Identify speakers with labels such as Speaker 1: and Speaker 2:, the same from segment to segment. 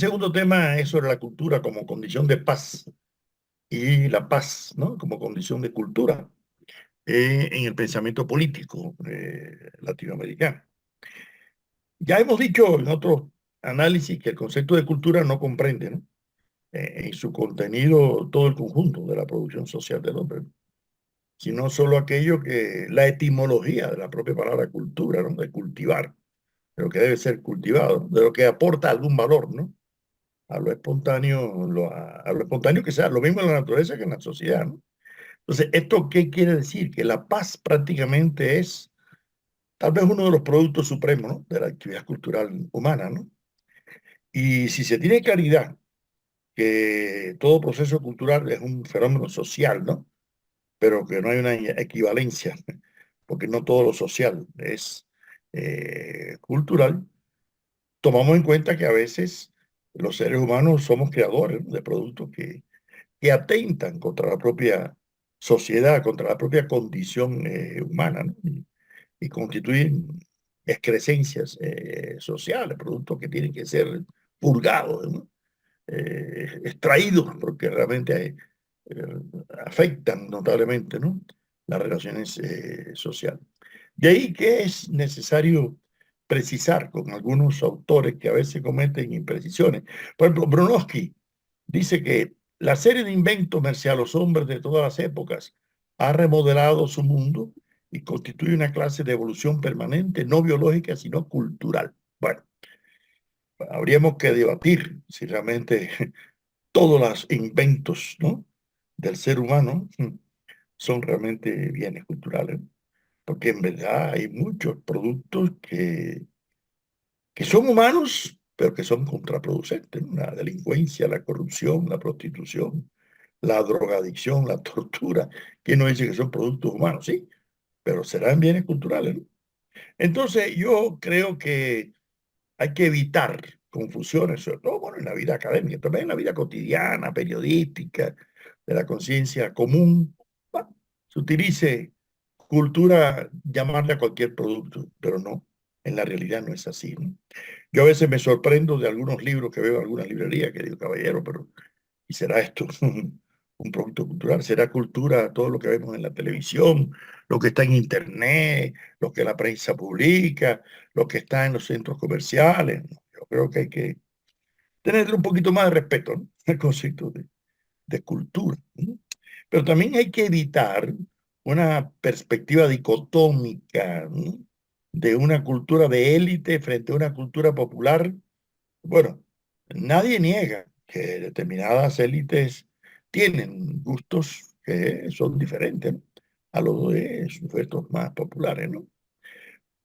Speaker 1: segundo tema es sobre la cultura como condición de paz y la paz, ¿no? Como condición de cultura en el pensamiento político latinoamericano. Ya hemos dicho en otros análisis que el concepto de cultura no comprende, ¿no? En su contenido todo el conjunto de la producción social del hombre, ¿no? Sino solo aquello que la etimología de la propia palabra cultura, ¿no? De cultivar, de lo que debe ser cultivado, de lo que aporta algún valor, ¿no? A lo espontáneo, a lo espontáneo que sea, lo mismo en la naturaleza que en la sociedad, ¿no? Entonces, ¿esto qué quiere decir? Que la paz prácticamente es tal vez uno de los productos supremos, ¿no? De la actividad cultural humana, ¿no? Y si se tiene claridad que todo proceso cultural es un fenómeno social, ¿no? Pero que no hay una equivalencia, porque no todo lo social es cultural, tomamos en cuenta que a veces los seres humanos somos creadores, ¿no? De productos que atentan contra la propia sociedad, contra la propia condición humana, ¿no? Y constituyen excrescencias sociales, productos que tienen que ser purgados, ¿no? Extraídos, porque realmente afectan notablemente, ¿no? Las relaciones sociales. De ahí que es necesario precisar con algunos autores que a veces cometen imprecisiones. Por ejemplo, Bronowski dice que la serie de inventos merced a los hombres de todas las épocas ha remodelado su mundo y constituye una clase de evolución permanente, no biológica, sino cultural. Bueno, habríamos que debatir si realmente todos los inventos, ¿no? Del ser humano son realmente bienes culturales, porque en verdad hay muchos productos que son humanos, pero que son contraproducentes, ¿no? La delincuencia, la corrupción, la prostitución, la drogadicción, la tortura. ¿Quién no dice que son productos humanos? Sí, pero serán bienes culturales, ¿no? Entonces, yo creo que hay que evitar confusiones, sobre todo, bueno, en la vida académica, también en la vida cotidiana, periodística, de la conciencia común. Bueno, se utilice cultura, llamarle a cualquier producto, pero no, en la realidad no es así, ¿no? Yo a veces me sorprendo de algunos libros que veo en algunas librerías, que digo, caballero, pero ¿y será esto un producto cultural? ¿Será cultura todo lo que vemos en la televisión, lo que está en internet, lo que la prensa publica, lo que está en los centros comerciales? No, yo creo que hay que tener un poquito más de respeto, ¿no? El concepto de cultura, ¿no? Pero también hay que evitar una perspectiva dicotómica, ¿no? De una cultura de élite frente a una cultura popular. Bueno, nadie niega que determinadas élites tienen gustos que son diferentes, ¿no? A los de sujetos más populares, ¿no?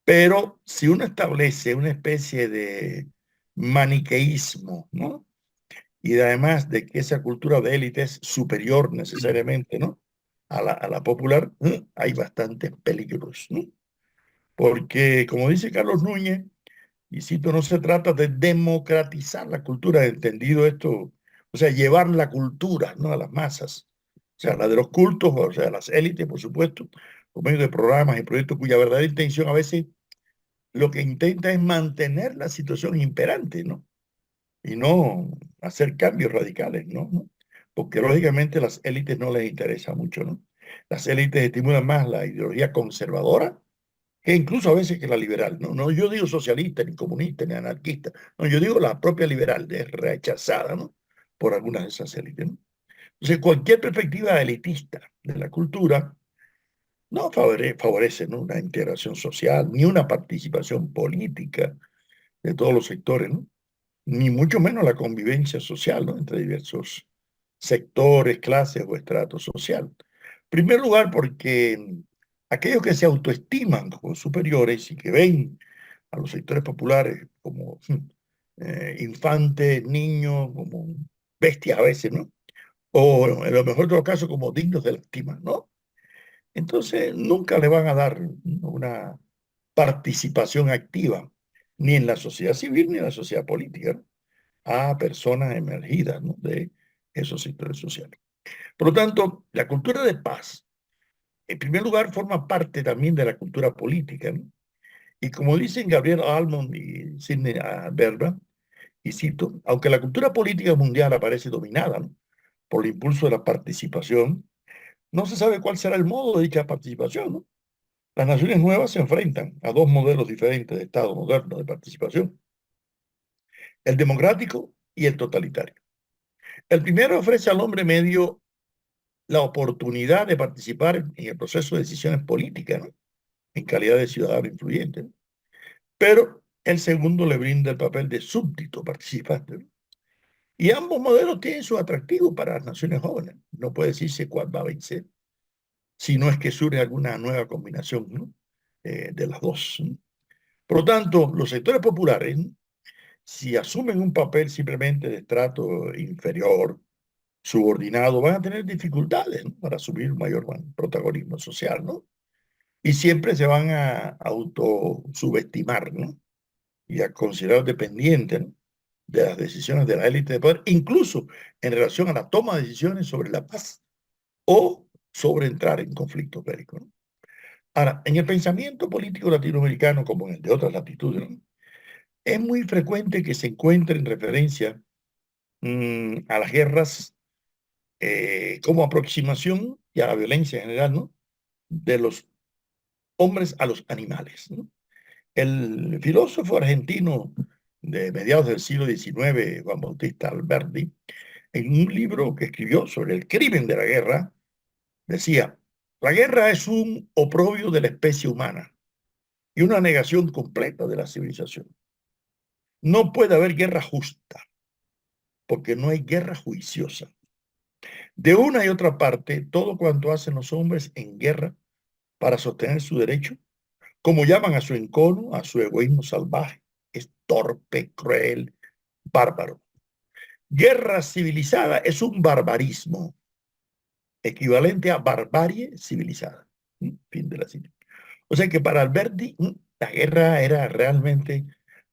Speaker 1: Pero si uno establece una especie de maniqueísmo, ¿no? Y además de que esa cultura de élite es superior necesariamente, ¿no? A la popular, hay bastantes peligros, ¿no? Porque, como dice Carlos Núñez, y cito, no se trata de democratizar la cultura, entendido esto, o sea, llevar la cultura, ¿no? A las masas, o sea, la de los cultos, o sea, las élites, por supuesto, por medio de programas y proyectos cuya verdadera intención a veces lo que intenta es mantener la situación imperante, ¿no? Y no hacer cambios radicales, ¿no? ¿No? Porque lógicamente a las élites no les interesa mucho, ¿no? Las élites estimulan más la ideología conservadora que incluso a veces que la liberal, ¿no? No, yo digo socialista, ni comunista, ni anarquista, no, yo digo la propia liberal, es rechazada, ¿no? Por algunas de esas élites, ¿no? Entonces, cualquier perspectiva elitista de la cultura no favorece, ¿no? Una integración social, ni una participación política de todos los sectores, ¿no? Ni mucho menos la convivencia social, ¿no? Entre diversos sectores, clases o estratos sociales. En primer lugar, porque aquellos que se autoestiman como superiores y que ven a los sectores populares como infantes, niños, como bestias a veces, ¿no? O en lo mejor de los casos como dignos de lástima, ¿no? Entonces nunca le van a dar una participación activa, ni en la sociedad civil ni en la sociedad política, ¿no? A personas emergidas, ¿no? De esos sectores sociales. Por lo tanto, la cultura de paz, en primer lugar, forma parte también de la cultura política, ¿no? Y como dicen Gabriel Almond y Sidney Berba, y cito, aunque la cultura política mundial aparece dominada, ¿no?, por el impulso de la participación, no se sabe cuál será el modo de dicha participación, ¿no? Las naciones nuevas se enfrentan a dos modelos diferentes de Estado moderno de participación, el democrático y el totalitario. El primero ofrece al hombre medio la oportunidad de participar en el proceso de decisiones políticas, ¿no?, en calidad de ciudadano influyente, ¿no? Pero el segundo le brinda el papel de súbdito participante, ¿no? Y ambos modelos tienen su atractivo para las naciones jóvenes. No puede decirse cuál va a vencer, si no es que surge alguna nueva combinación, ¿no?, de las dos, ¿no? Por lo tanto, los sectores populares, ¿no?, si asumen un papel simplemente de estrato inferior, subordinado, van a tener dificultades, ¿no?, para asumir un mayor protagonismo social, ¿no? Y siempre se van a autosubestimar, ¿no?, y a considerar dependientes, ¿no?, de las decisiones de la élite de poder, incluso en relación a la toma de decisiones sobre la paz o sobre entrar en conflictos bélicos, ¿no? Ahora, en el pensamiento político latinoamericano, como en el de otras latitudes, ¿no?, es muy frecuente que se encuentren referencias a las guerras como aproximación y a la violencia en general, ¿no?, de los hombres a los animales, ¿no? El filósofo argentino de mediados del siglo XIX, Juan Bautista Alberdi, en un libro que escribió sobre el crimen de la guerra, decía, la guerra es un oprobio de la especie humana y una negación completa de la civilización. No puede haber guerra justa, porque no hay guerra juiciosa. De una y otra parte, todo cuanto hacen los hombres en guerra para sostener su derecho, como llaman a su encono, a su egoísmo salvaje, es torpe, cruel, bárbaro. Guerra civilizada es un barbarismo, equivalente a barbarie civilizada. Fin de la cita. O sea que para Alberti, la guerra era realmente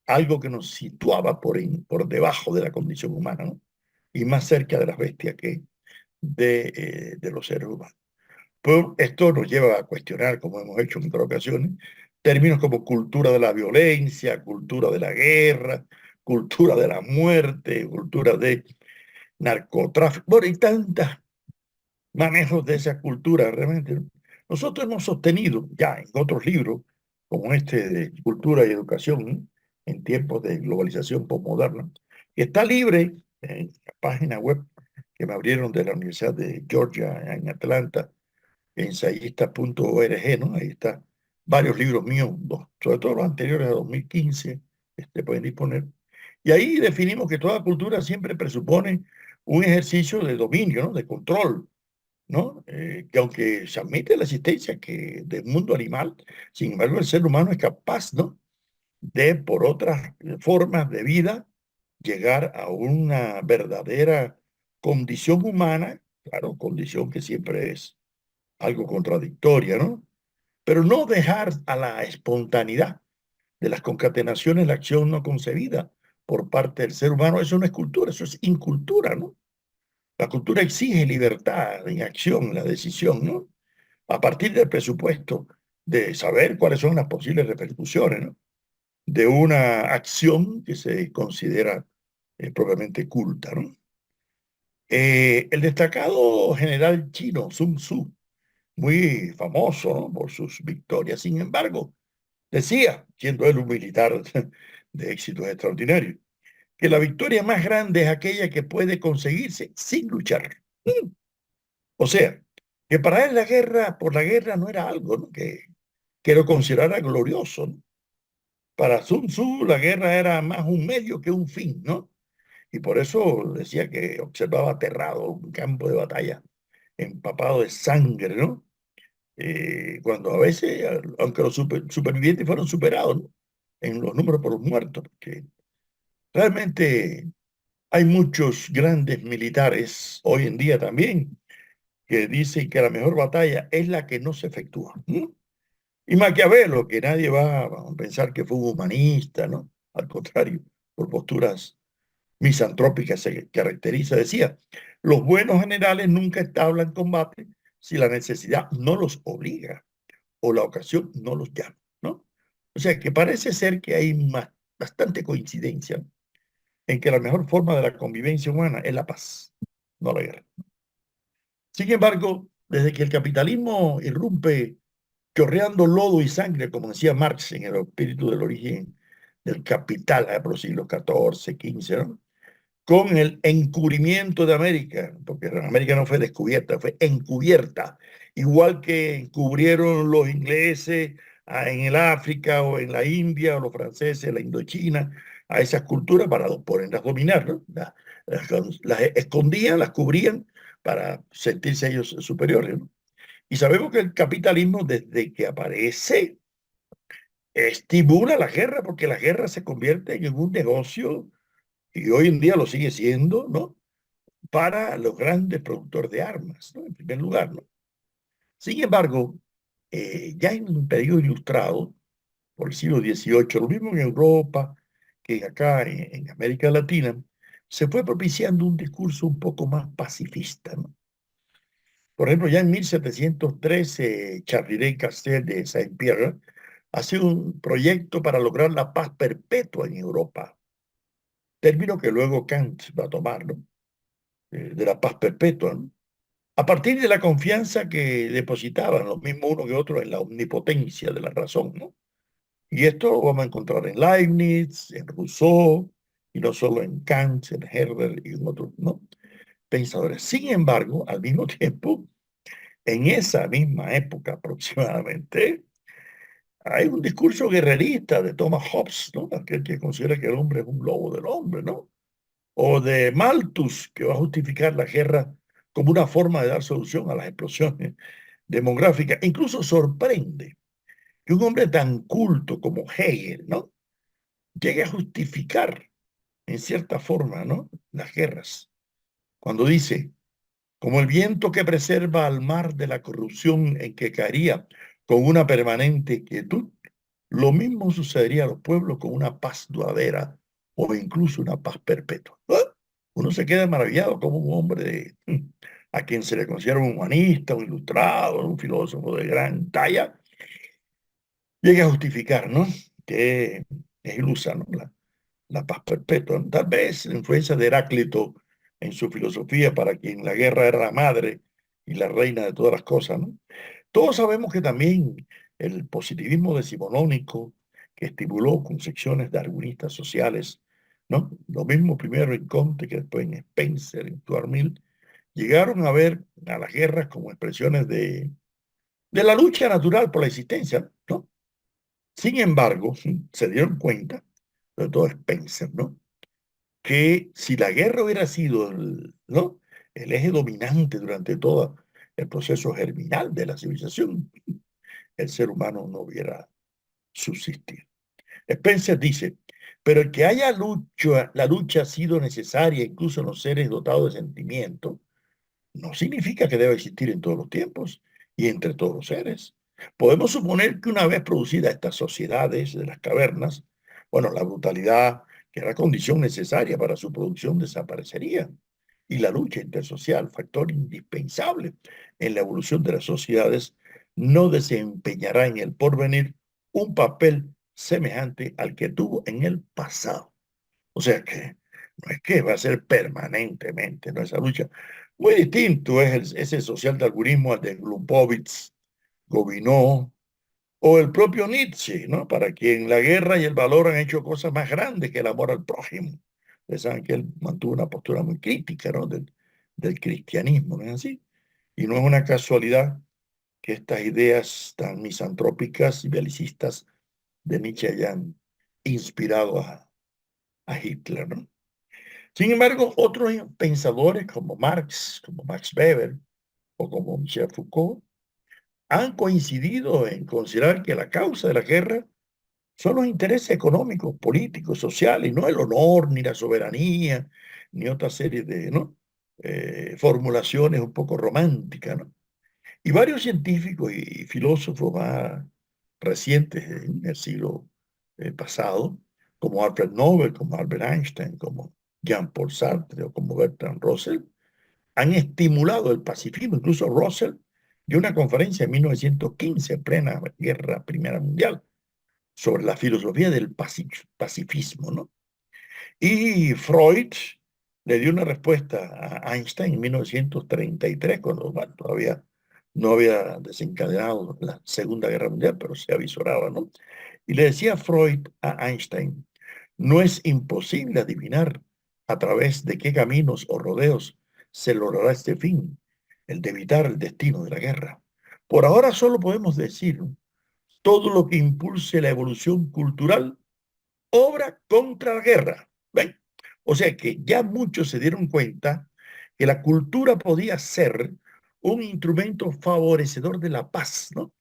Speaker 1: algo que nos situaba por debajo de la condición humana, ¿no?, y más cerca de las bestias que de los seres humanos. Pues esto nos lleva a cuestionar, como hemos hecho en otras ocasiones, términos como cultura de la violencia, cultura de la guerra, cultura de la muerte, cultura de narcotráfico, bueno, y tantos manejos de esa cultura realmente, ¿no? Nosotros hemos sostenido ya en otros libros, como este de Cultura y Educación, ¿no?, en tiempos de globalización postmoderna, que está libre en la página web que me abrieron de la Universidad de Georgia en Atlanta, ensayista.org, ¿no? Ahí está varios libros míos, sobre todo los anteriores a 2015, pueden disponer. Y ahí definimos que toda cultura siempre presupone un ejercicio de dominio, ¿no?, de control, ¿no? Que aunque se admite la existencia del mundo animal, sin embargo el ser humano es capaz, ¿no?, de, por otras formas de vida, llegar a una verdadera condición humana, claro, condición que siempre es algo contradictoria, ¿no? Pero no dejar a la espontaneidad de las concatenaciones la acción no concebida por parte del ser humano, eso no es cultura, eso es incultura, ¿no? La cultura exige libertad en acción, la decisión, ¿no?, a partir del presupuesto de saber cuáles son las posibles repercusiones, ¿no?, de una acción que se considera propiamente culta, ¿no? El destacado general chino Sun Tzu, muy famoso, ¿no?, por sus victorias, sin embargo, decía, siendo él un militar de éxitos extraordinarios, que la victoria más grande es aquella que puede conseguirse sin luchar. O sea, que para él la guerra, por la guerra no era algo, ¿no?, que lo considerara glorioso, ¿no? Para Sun Tzu la guerra era más un medio que un fin, ¿no? Y por eso decía que observaba aterrado un campo de batalla empapado de sangre, ¿no? Cuando a veces, aunque los supervivientes fueron superados, ¿no?, en los números por los muertos, porque realmente hay muchos grandes militares hoy en día también que dicen que la mejor batalla es la que no se efectúa, ¿no? Y Maquiavelo, que nadie va a pensar que fue un humanista, ¿no? Al contrario, por posturas misantrópicas se caracteriza, decía, los buenos generales nunca entablan combate si la necesidad no los obliga o la ocasión no los llama, ¿no? O sea que parece ser que hay bastante coincidencia en que la mejor forma de la convivencia humana es la paz, no la guerra. Sin embargo, desde que el capitalismo irrumpe chorreando lodo y sangre, como decía Marx en el espíritu del origen del capital, por los siglos XIV, XV, ¿no? Con el encubrimiento de América, porque América no fue descubierta, fue encubierta, igual que encubrieron los ingleses en el África o en la India, o los franceses en la Indochina, a esas culturas para poderlas dominar, ¿no? Las escondían, las cubrían para sentirse ellos superiores, ¿no? Y sabemos que el capitalismo, desde que aparece, estimula la guerra, porque la guerra se convierte en un negocio, y hoy en día lo sigue siendo, ¿no? Para los grandes productores de armas, ¿no? En primer lugar, ¿no? Sin embargo, ya en un periodo ilustrado, por el siglo XVIII, lo mismo en Europa que acá en América Latina, se fue propiciando un discurso un poco más pacifista, ¿no? Por ejemplo, ya en 1713, Charles Castell de Saint-Pierre hace un proyecto para lograr la paz perpetua en Europa, término que luego Kant va a tomar, ¿no? De la paz perpetua, ¿no? A partir de la confianza que depositaban los mismos unos que otros en la omnipotencia de la razón, ¿no? Y esto lo vamos a encontrar en Leibniz, en Rousseau, y no solo en Kant, en Herder y en otros, ¿no? Pensadores. Sin embargo, al mismo tiempo, en esa misma época aproximadamente, hay un discurso guerrerista de Thomas Hobbes, ¿no? Aquel que considera que el hombre es un lobo del hombre, ¿no? O de Malthus, que va a justificar la guerra como una forma de dar solución a las explosiones demográficas. Incluso sorprende que un hombre tan culto como Hegel, ¿no? Llegue a justificar, en cierta forma, ¿no? Las guerras. Cuando dice, como el viento que preserva al mar de la corrupción en que caería con una permanente quietud, lo mismo sucedería a los pueblos con una paz duradera o incluso una paz perpetua. ¿Ah? Uno se queda maravillado como un hombre a quien se le considera un humanista, un ilustrado, un filósofo de gran talla, llega a justificar, ¿no? Que es ilusa, ¿no? La paz perpetua. Tal vez la influencia de Heráclito en su filosofía, para quien la guerra era la madre y la reina de todas las cosas, ¿no? Todos sabemos que también el positivismo decimonónico, que estimuló concepciones darwinistas sociales, ¿no? Lo mismo primero en Comte que después en Spencer, en Stuart Mill, llegaron a ver a las guerras como expresiones de la lucha natural por la existencia, ¿no? Sin embargo, se dieron cuenta, sobre todo Spencer, ¿no? Que si la guerra hubiera sido ¿no? el eje dominante durante todo el proceso germinal de la civilización, el ser humano no hubiera subsistido. Spencer dice, pero el que haya lucha, la lucha ha sido necesaria incluso en los seres dotados de sentimiento, no significa que deba existir en todos los tiempos y entre todos los seres. Podemos suponer que una vez producidas estas sociedades de las cavernas, bueno, la brutalidad, que era condición necesaria para su producción, desaparecería. Y la lucha intersocial, factor indispensable en la evolución de las sociedades, no desempeñará en el porvenir un papel semejante al que tuvo en el pasado. O sea que no es que va a ser permanentemente, ¿no? Esa lucha. Muy distinto es ese socialdarwinismo al de Glupowitz, Gobineau o el propio Nietzsche, ¿no? Para quien la guerra y el valor han hecho cosas más grandes que el amor al prójimo. Ustedes saben que él mantuvo una postura muy crítica, ¿no? Del cristianismo, ¿no es así? Y no es una casualidad que estas ideas tan misantrópicas y belicistas de Nietzsche hayan inspirado a Hitler, ¿no? Sin embargo, otros pensadores como Marx, como Max Weber o como Michel Foucault han coincidido en considerar que la causa de la guerra son los intereses económicos, políticos, sociales, no el honor, ni la soberanía, ni otra serie de, ¿no? Formulaciones un poco románticas, ¿no? Y varios científicos y filósofos más recientes en el siglo pasado, como Alfred Nobel, como Albert Einstein, como Jean-Paul Sartre o como Bertrand Russell, han estimulado el pacifismo. Incluso Russell dio una conferencia en 1915, en plena Guerra Primera Mundial, sobre la filosofía del pacifismo, ¿no? Y Freud le dio una respuesta a Einstein en 1933, cuando bueno, todavía no había desencadenado la Segunda Guerra Mundial, pero se avisoraba, ¿no? Y le decía Freud a Einstein, no es imposible adivinar a través de qué caminos o rodeos se logrará este fin, el de evitar el destino de la guerra. Por ahora solo podemos decir, todo lo que impulse la evolución cultural obra contra la guerra. ¿Ven? O sea que ya muchos se dieron cuenta que la cultura podía ser un instrumento favorecedor de la paz, ¿no?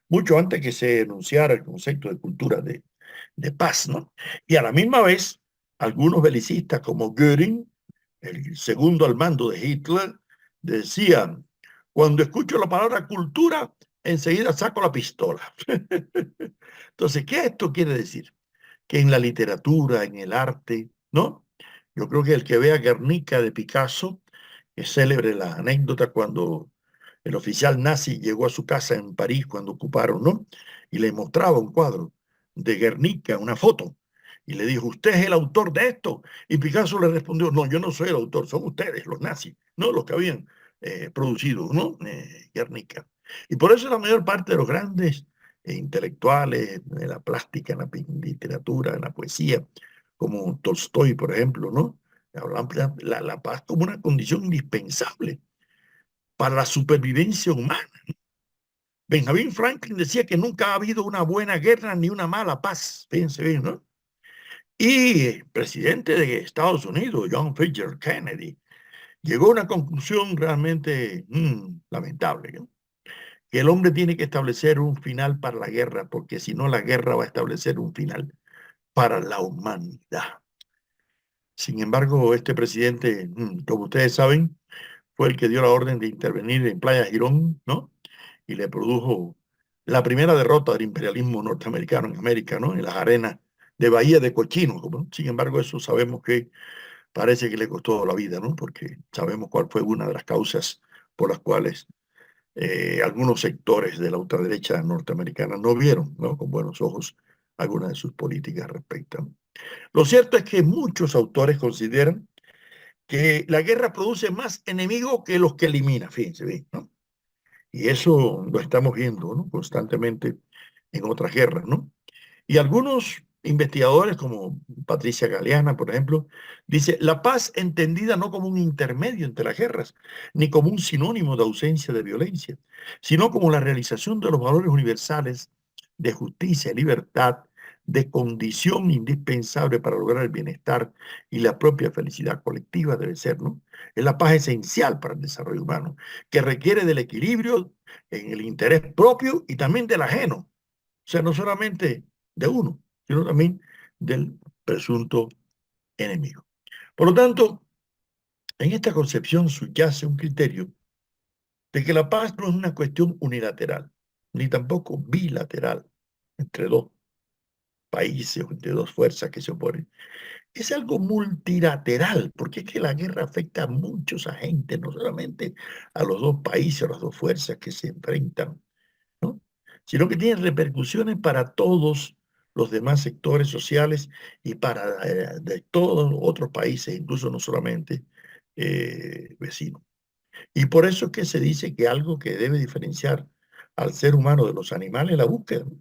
Speaker 1: Mucho antes que se enunciara el concepto de cultura de paz, ¿no? Y a la misma vez, algunos belicistas como Göring, el segundo al mando de Hitler, decían, cuando escucho la palabra cultura, enseguida saco la pistola. Entonces, ¿qué esto quiere decir? Que en la literatura, en el arte, ¿no? Yo creo que el que vea Guernica de Picasso, es célebre la anécdota cuando el oficial nazi llegó a su casa en París cuando ocuparon, ¿no? Y le mostraba un cuadro de Guernica, una foto, y le dijo, ¿usted es el autor de esto? Y Picasso le respondió, no, yo no soy el autor, son ustedes, los nazis, no los que habían producido, ¿no? Guernica. Y por eso la mayor parte de los grandes intelectuales, de la plástica, en la literatura, en la poesía, como Tolstoy, por ejemplo, ¿no? Hablan la paz como una condición indispensable para la supervivencia humana. Benjamin Franklin decía que nunca ha habido una buena guerra ni una mala paz. Fíjense bien, ¿no? Y el presidente de Estados Unidos, John Fitzgerald Kennedy, llegó a una conclusión realmente lamentable, ¿no? Que el hombre tiene que establecer un final para la guerra, porque si no la guerra va a establecer un final para la humanidad. Sin embargo, este presidente, como ustedes saben, fue el que dio la orden de intervenir en Playa Girón, ¿no? Y le produjo la primera derrota del imperialismo norteamericano en América, ¿no? En las arenas de Bahía de Cochinos. ¿No? Sin embargo, eso sabemos que parece que le costó la vida, ¿no? Porque sabemos cuál fue una de las causas por las cuales algunos sectores de la ultraderecha norteamericana no vieron, ¿no? Con buenos ojos algunas de sus políticas respecto. Lo cierto es que muchos autores consideran que la guerra produce más enemigos que los que elimina, fíjense bien, ¿no? Y eso lo estamos viendo, ¿no? Constantemente en otras guerras, ¿no? Y algunos investigadores, como Patricia Galeana, por ejemplo, dice, la paz entendida no como un intermedio entre las guerras, ni como un sinónimo de ausencia de violencia, sino como la realización de los valores universales de justicia y libertad, de condición indispensable para lograr el bienestar y la propia felicidad colectiva debe ser, ¿no? Es la paz esencial para el desarrollo humano, que requiere del equilibrio en el interés propio y también del ajeno. O sea, no solamente de uno, sino también del presunto enemigo. Por lo tanto, en esta concepción subyace un criterio de que la paz no es una cuestión unilateral, ni tampoco bilateral entre dos países o entre dos fuerzas que se oponen. Es algo multilateral, porque es que la guerra afecta a muchos agentes, no solamente a los dos países, a las dos fuerzas que se enfrentan, ¿no? Sino que tiene repercusiones para todos los demás sectores sociales y para de todos otros países, incluso no solamente vecinos. Y por eso es que se dice que algo que debe diferenciar al ser humano de los animales es la búsqueda, ¿no?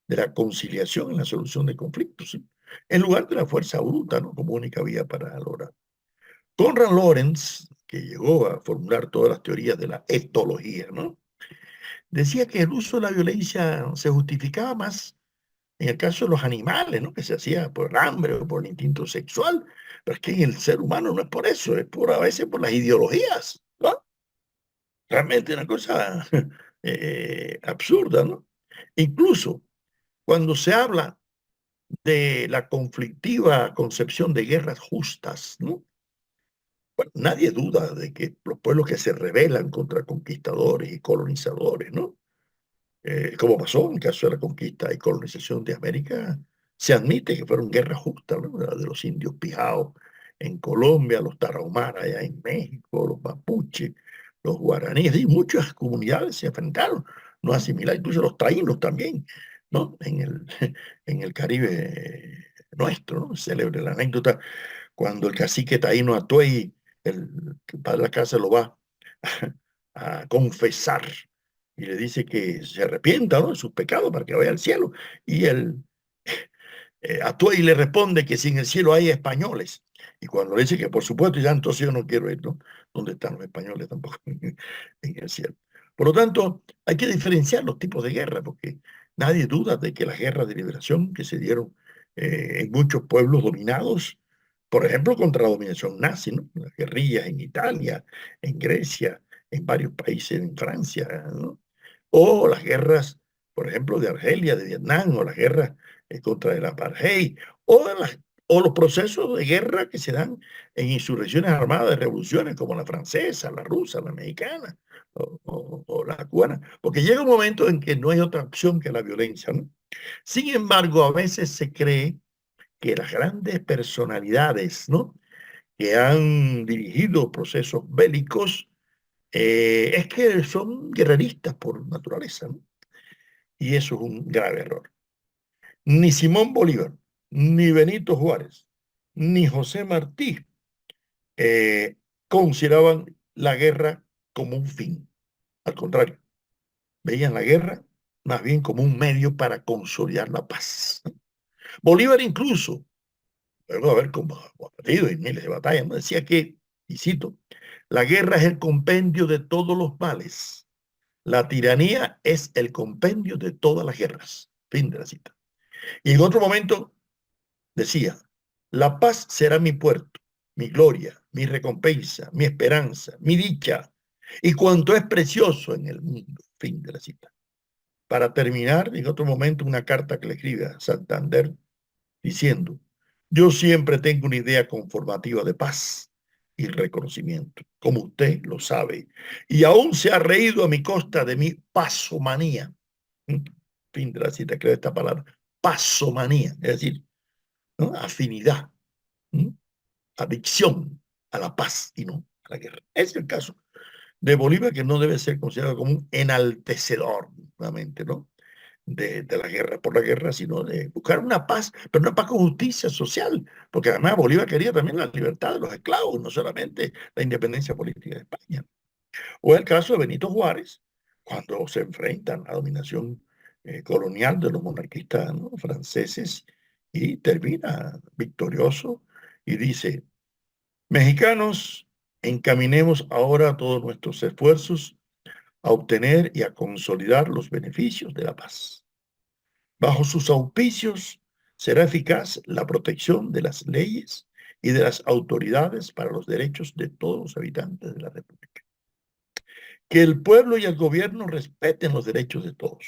Speaker 1: De la conciliación en la solución de conflictos, ¿sí? En lugar de la fuerza bruta, ¿no? Como única vía para lograr. Konrad Lorenz, que llegó a formular todas las teorías de la etología, ¿no? Decía que el uso de la violencia se justificaba más en el caso de los animales, ¿no? Que se hacía por hambre o por el instinto sexual, pero es que en el ser humano no es por eso, es por a veces por las ideologías, ¿no? Realmente una cosa absurda, ¿no? Incluso cuando se habla de la conflictiva concepción de guerras justas, ¿no? Bueno, nadie duda de que los pueblos que se rebelan contra conquistadores y colonizadores, ¿no? Como pasó en el caso de la conquista y colonización de América, se admite que fueron guerras justas, ¿no? La de los indios pijaos en Colombia, los tarahumaras allá en México, los mapuches, los guaraníes, y muchas comunidades se enfrentaron, no asimilar, incluso los taínos también, ¿no? En el, en el Caribe nuestro, ¿no? Célebre la anécdota cuando el cacique taíno Atuey, el padre de la casa, lo va a confesar y le dice que se arrepienta, ¿no?, de sus pecados para que vaya al cielo. Y el Atuey le responde que si en el cielo hay españoles. Y cuando le dice que por supuesto, ya entonces yo no quiero ir, ¿no? ¿Dónde están los españoles tampoco en el cielo? Por lo tanto, hay que diferenciar los tipos de guerra, porque nadie duda de que las guerras de liberación que se dieron en muchos pueblos dominados, por ejemplo, contra la dominación nazi, ¿no? Las guerrillas en Italia, en Grecia, en varios países, en Francia, ¿no? O las guerras, por ejemplo, de Argelia, de Vietnam, o las guerras contra el apartheid, o los procesos de guerra que se dan en insurrecciones armadas de revoluciones como la francesa, la rusa, la mexicana o la cubana, porque llega un momento en que no hay otra opción que la violencia, ¿no? Sin embargo, a veces se cree que las grandes personalidades, ¿no?, que han dirigido procesos bélicos, es que son guerreristas por naturaleza, ¿no? Y eso es un grave error. Ni Simón Bolívar, ni Benito Juárez, ni José Martí eh, consideraban la guerra como un fin. Al contrario, veían la guerra más bien como un medio para consolidar la paz. Bolívar incluso, luego de haber combatido en miles de batallas, ¿no?, decía que, y cito, la guerra es el compendio de todos los males. La tiranía es el compendio de todas las guerras. Fin de la cita. Y en otro momento decía, la paz será mi puerto, mi gloria, mi recompensa, mi esperanza, mi dicha y cuanto es precioso en el mundo. Fin de la cita. Para terminar, en otro momento, una carta que le escribe a Santander diciendo, yo siempre tengo una idea conformativa de paz y reconocimiento, como usted lo sabe, y aún se ha reído a mi costa de mi pasomanía. Fin de la cita, creo esta palabra, pasomanía, es decir, ¿no?, afinidad, ¿no?, adicción a la paz y no a la guerra. Es el caso de Bolívar, que no debe ser considerado como un enaltecedor, nuevamente, ¿no?, de la guerra por la guerra, sino de buscar una paz, pero una paz con justicia social, porque además Bolívar quería también la libertad de los esclavos, no solamente la independencia política de España. O el caso de Benito Juárez, cuando se enfrentan a la dominación colonial de los monarquistas, ¿no?, franceses, y termina victorioso y dice, mexicanos, encaminemos ahora todos nuestros esfuerzos a obtener y a consolidar los beneficios de la paz. Bajo sus auspicios será eficaz la protección de las leyes y de las autoridades para los derechos de todos los habitantes de la República. Que el pueblo y el gobierno respeten los derechos de todos.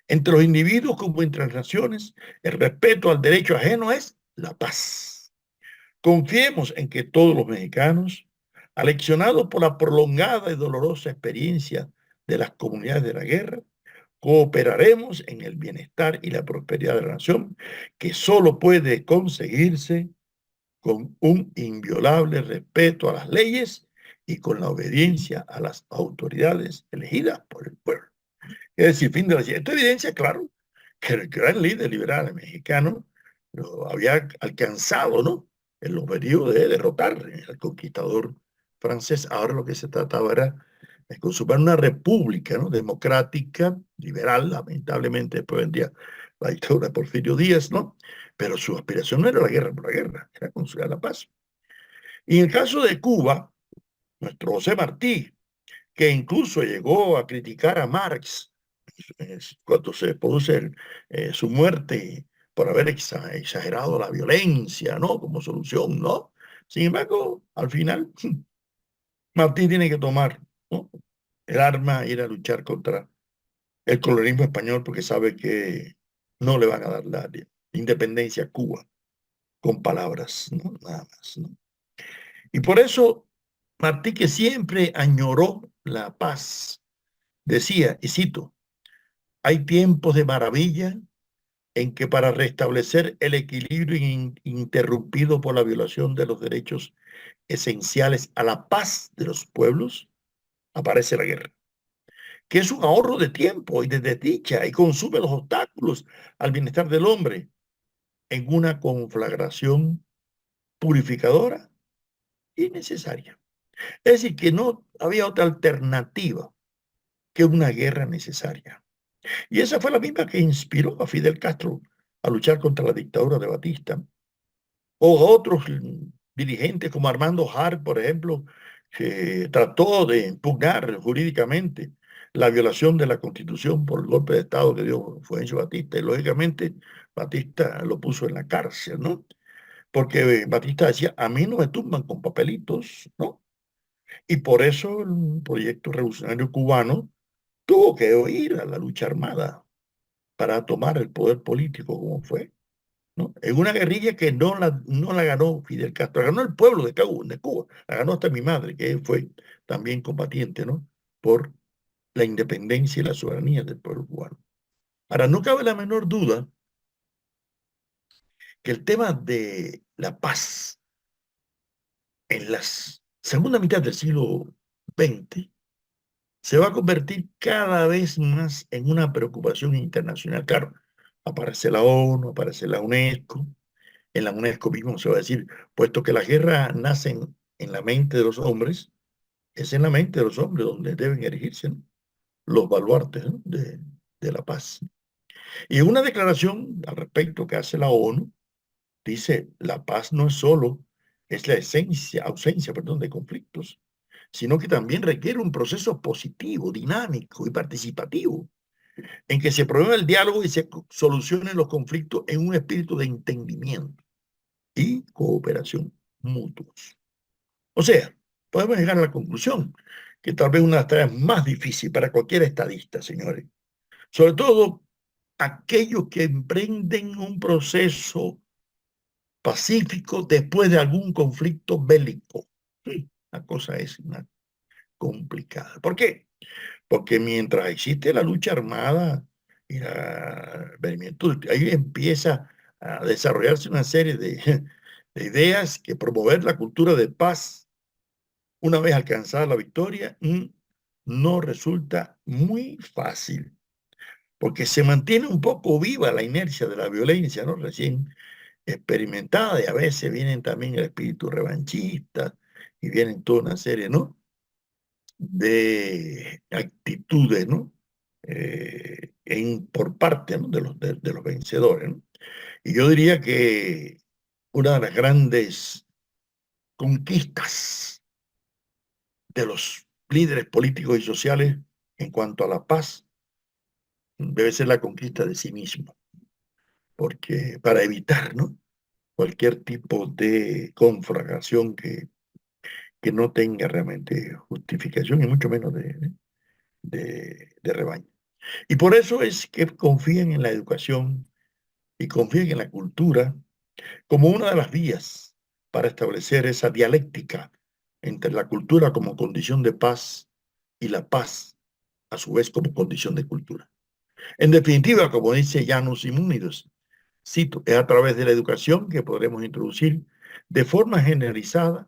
Speaker 1: Entre los individuos como entre las naciones, el respeto al derecho ajeno es la paz. Confiemos en que todos los mexicanos, aleccionados por la prolongada y dolorosa experiencia de las comunidades de la guerra, cooperaremos en el bienestar y la prosperidad de la nación, que solo puede conseguirse con un inviolable respeto a las leyes y con la obediencia a las autoridades elegidas por el pueblo. Es decir, fin de la cita. Esto evidencia, claro, que el gran líder liberal mexicano lo había alcanzado, ¿no?, el objetivo de derrotar al conquistador francés. Ahora lo que se trataba era de consumar una república, ¿no?, democrática, liberal. Lamentablemente después vendría la dictadura de Porfirio Díaz, ¿no? Pero su aspiración no era la guerra por la guerra, era consolidar la paz. Y en el caso de Cuba, nuestro José Martí, que incluso llegó a criticar a Marx cuando se produce su muerte por haber exagerado la violencia, ¿no?, como solución, ¿no? Sin embargo, al final, Martí tiene que tomar, ¿no?, el arma e ir a luchar contra el colonialismo español porque sabe que no le van a dar la independencia a Cuba con palabras, ¿no?, nada más, ¿no? Y por eso Martí, que siempre añoró la paz, decía, y cito, hay tiempos de maravilla en que para restablecer el equilibrio interrumpido por la violación de los derechos esenciales a la paz de los pueblos, aparece la guerra, que es un ahorro de tiempo y de desdicha y consume los obstáculos al bienestar del hombre. en una conflagración purificadora y necesaria. Es decir, que no había otra alternativa que una guerra necesaria. Y esa fue la misma que inspiró a Fidel Castro a luchar contra la dictadura de Batista, o a otros dirigentes como Armando Hart, por ejemplo, que trató de impugnar jurídicamente la violación de la Constitución por el golpe de Estado que dio Fulgencio Batista. Y lógicamente Batista lo puso en la cárcel, ¿no? Porque Batista decía, a mí no me tumban con papelitos, ¿no? Y por eso el proyecto revolucionario cubano tuvo que ir a la lucha armada para tomar el poder político como fue, ¿no? En una guerrilla que no la ganó Fidel Castro, la ganó el pueblo de Cuba, la ganó hasta mi madre, que fue también combatiente, ¿no? Por la independencia y la soberanía del pueblo cubano. Ahora, no cabe la menor duda que el tema de la paz en la segunda mitad del siglo XX se va a convertir cada vez más en una preocupación internacional. Claro, aparece la ONU, aparece la UNESCO. En la UNESCO mismo se va a decir, puesto que la guerra nace en la mente de los hombres, es en la mente de los hombres donde deben erigirse, ¿no?, los baluartes, ¿no?, de la paz. Y una declaración al respecto que hace la ONU dice, la paz no es solo, es la ausencia, perdón, de conflictos, sino que también requiere un proceso positivo, dinámico y participativo, en que se promueva el diálogo y se solucionen los conflictos en un espíritu de entendimiento y cooperación mutuos. O sea, podemos llegar a la conclusión que tal vez una de las tareas más difíciles para cualquier estadista, señores, sobre todo aquellos que emprenden un proceso pacífico después de algún conflicto bélico. Sí, la cosa es una complicada. ¿Por qué? Porque mientras existe la lucha armada y ahí empieza a desarrollarse una serie de ideas que promover la cultura de paz una vez alcanzada la victoria no resulta muy fácil, porque se mantiene un poco viva la inercia de la violencia, ¿no?, recién experimentada, y a veces vienen también el espíritu revanchista y vienen toda una serie, ¿no?, de actitudes, ¿no?, por parte, ¿no?, de los vencedores, ¿no? Y yo diría que una de las grandes conquistas de los líderes políticos y sociales en cuanto a la paz debe ser la conquista de sí mismo, porque para evitar, ¿no?, cualquier tipo de conflagración que no tenga realmente justificación y mucho menos de rebaño. Y por eso es que confían en la educación y confían en la cultura como una de las vías para establecer esa dialéctica entre la cultura como condición de paz y la paz, a su vez, como condición de cultura. En definitiva, como dice Janus Simúnides, cito, es a través de la educación que podremos introducir de forma generalizada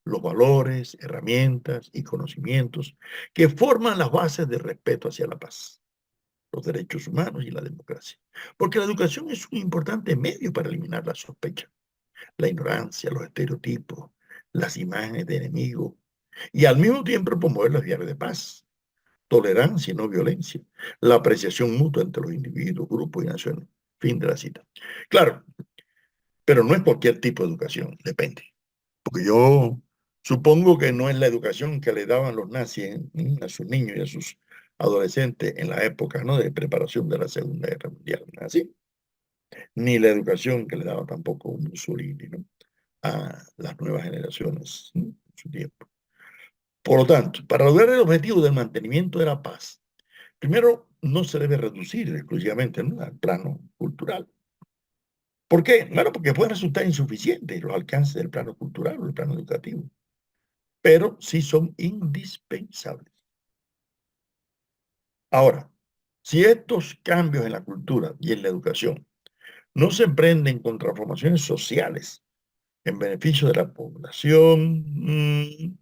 Speaker 1: los valores, herramientas y conocimientos que forman las bases del respeto hacia la paz, los derechos humanos y la democracia. Porque la educación es un importante medio para eliminar la sospecha, la ignorancia, los estereotipos, las imágenes de enemigos, y al mismo tiempo promover los diarios de paz, tolerancia y no violencia, la apreciación mutua entre los individuos, grupos y naciones. Fin de la cita. Claro, pero no es cualquier tipo de educación, depende. Porque yo supongo que no es la educación que le daban los nazis a sus niños y a sus adolescentes en la época, ¿no?, de preparación de la Segunda Guerra Mundial, ¿no?, así, ni la educación que le daba tampoco Mussolini, ¿no?, a las nuevas generaciones, ¿no?, en su tiempo. Por lo tanto, para lograr el objetivo del mantenimiento de la paz, primero no se debe reducir exclusivamente, ¿no?, al plano cultural. ¿Por qué? Bueno, porque puede resultar insuficiente los alcances del plano cultural o del plano educativo, pero sí son indispensables. Ahora, si estos cambios en la cultura y en la educación no se emprenden con transformaciones sociales en beneficio de la población,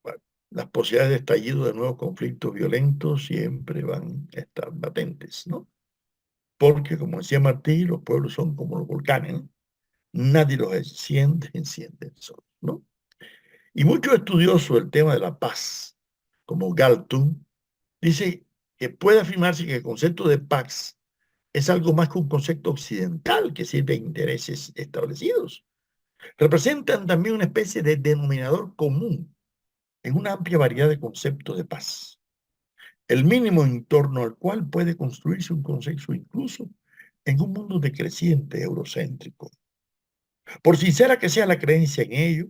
Speaker 1: bueno, las posibilidades de estallido de nuevos conflictos violentos siempre van a estar latentes, ¿no? porque, como decía Martí, los pueblos son como los volcanes, ¿no? Nadie los enciende solos, ¿no? Y muchos estudiosos del tema de la paz, como Galton, dice que puede afirmarse que el concepto de paz es algo más que un concepto occidental que sirve a intereses establecidos. Representan también una especie de denominador común en una amplia variedad de conceptos de paz, el mínimo en torno al cual puede construirse un consenso incluso en un mundo decreciente eurocéntrico. Por sincera que sea la creencia en ello,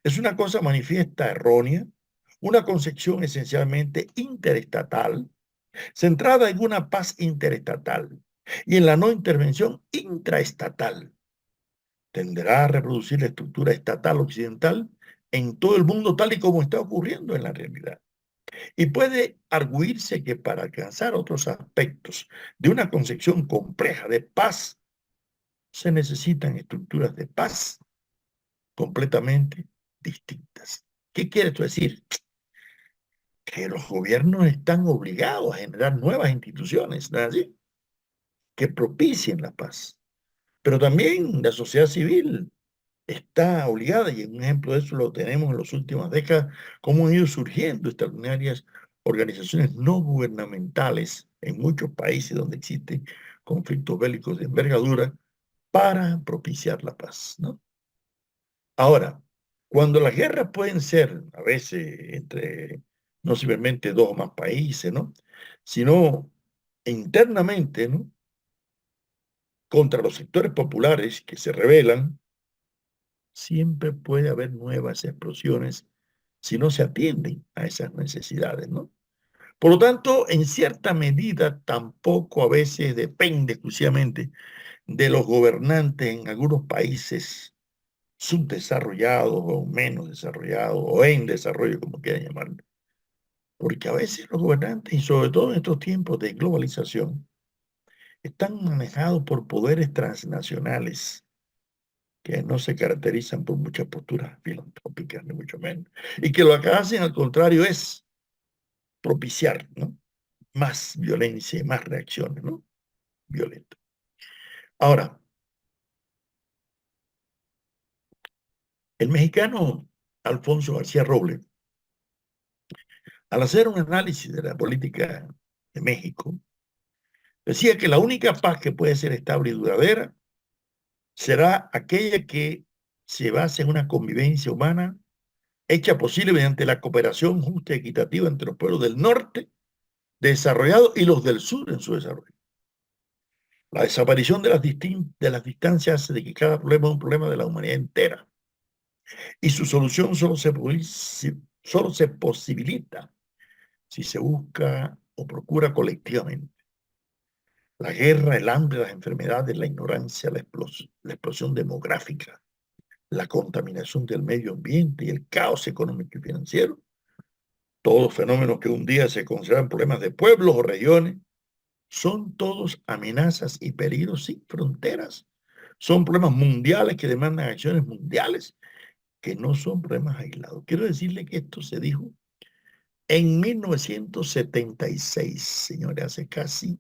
Speaker 1: es una cosa manifiesta errónea, una concepción esencialmente interestatal, centrada en una paz interestatal y en la no intervención intraestatal. Tenderá a reproducir la estructura estatal occidental en todo el mundo tal y como está ocurriendo en la realidad. Y puede arguirse que para alcanzar otros aspectos de una concepción compleja de paz, se necesitan estructuras de paz completamente distintas. ¿Qué quiere esto decir? Que los gobiernos están obligados a generar nuevas instituciones, ¿no es así? Que propicien la paz. Pero también la sociedad civil está obligada, y un ejemplo de eso lo tenemos en las últimas décadas, cómo han ido surgiendo extraordinarias organizaciones no gubernamentales en muchos países donde existen conflictos bélicos de envergadura para propiciar la paz, ¿no? Ahora, cuando las guerras pueden ser a veces entre no simplemente dos o más países, ¿no? Sino internamente, ¿no? Contra los sectores populares que se rebelan, siempre puede haber nuevas explosiones si no se atienden a esas necesidades, ¿no? Por lo tanto, en cierta medida, tampoco a veces depende exclusivamente de los gobernantes en algunos países subdesarrollados o menos desarrollados o en desarrollo, como quieran llamarlo. Porque a veces los gobernantes, y sobre todo en estos tiempos de globalización, están manejados por poderes transnacionales que no se caracterizan por muchas posturas filantrópicas, ni mucho menos, y que lo que hacen al contrario es propiciar, ¿no? Más violencia y más reacciones, ¿no? Violentas. Ahora, el mexicano Alfonso García Robles, al hacer un análisis de la política de México, decía que la única paz que puede ser estable y duradera será aquella que se base en una convivencia humana hecha posible mediante la cooperación justa y equitativa entre los pueblos del norte desarrollados y los del sur en su desarrollo. La desaparición de las distancias hace de que cada problema es un problema de la humanidad entera y su solución solo se posibilita si se busca o procura colectivamente. La guerra, el hambre, las enfermedades, la ignorancia, la explosión demográfica, la contaminación del medio ambiente y el caos económico y financiero, todos fenómenos que un día se consideran problemas de pueblos o regiones, son todos amenazas y peligros sin fronteras. Son problemas mundiales que demandan acciones mundiales, que no son problemas aislados. Quiero decirle que esto se dijo en 1976, señores, hace casi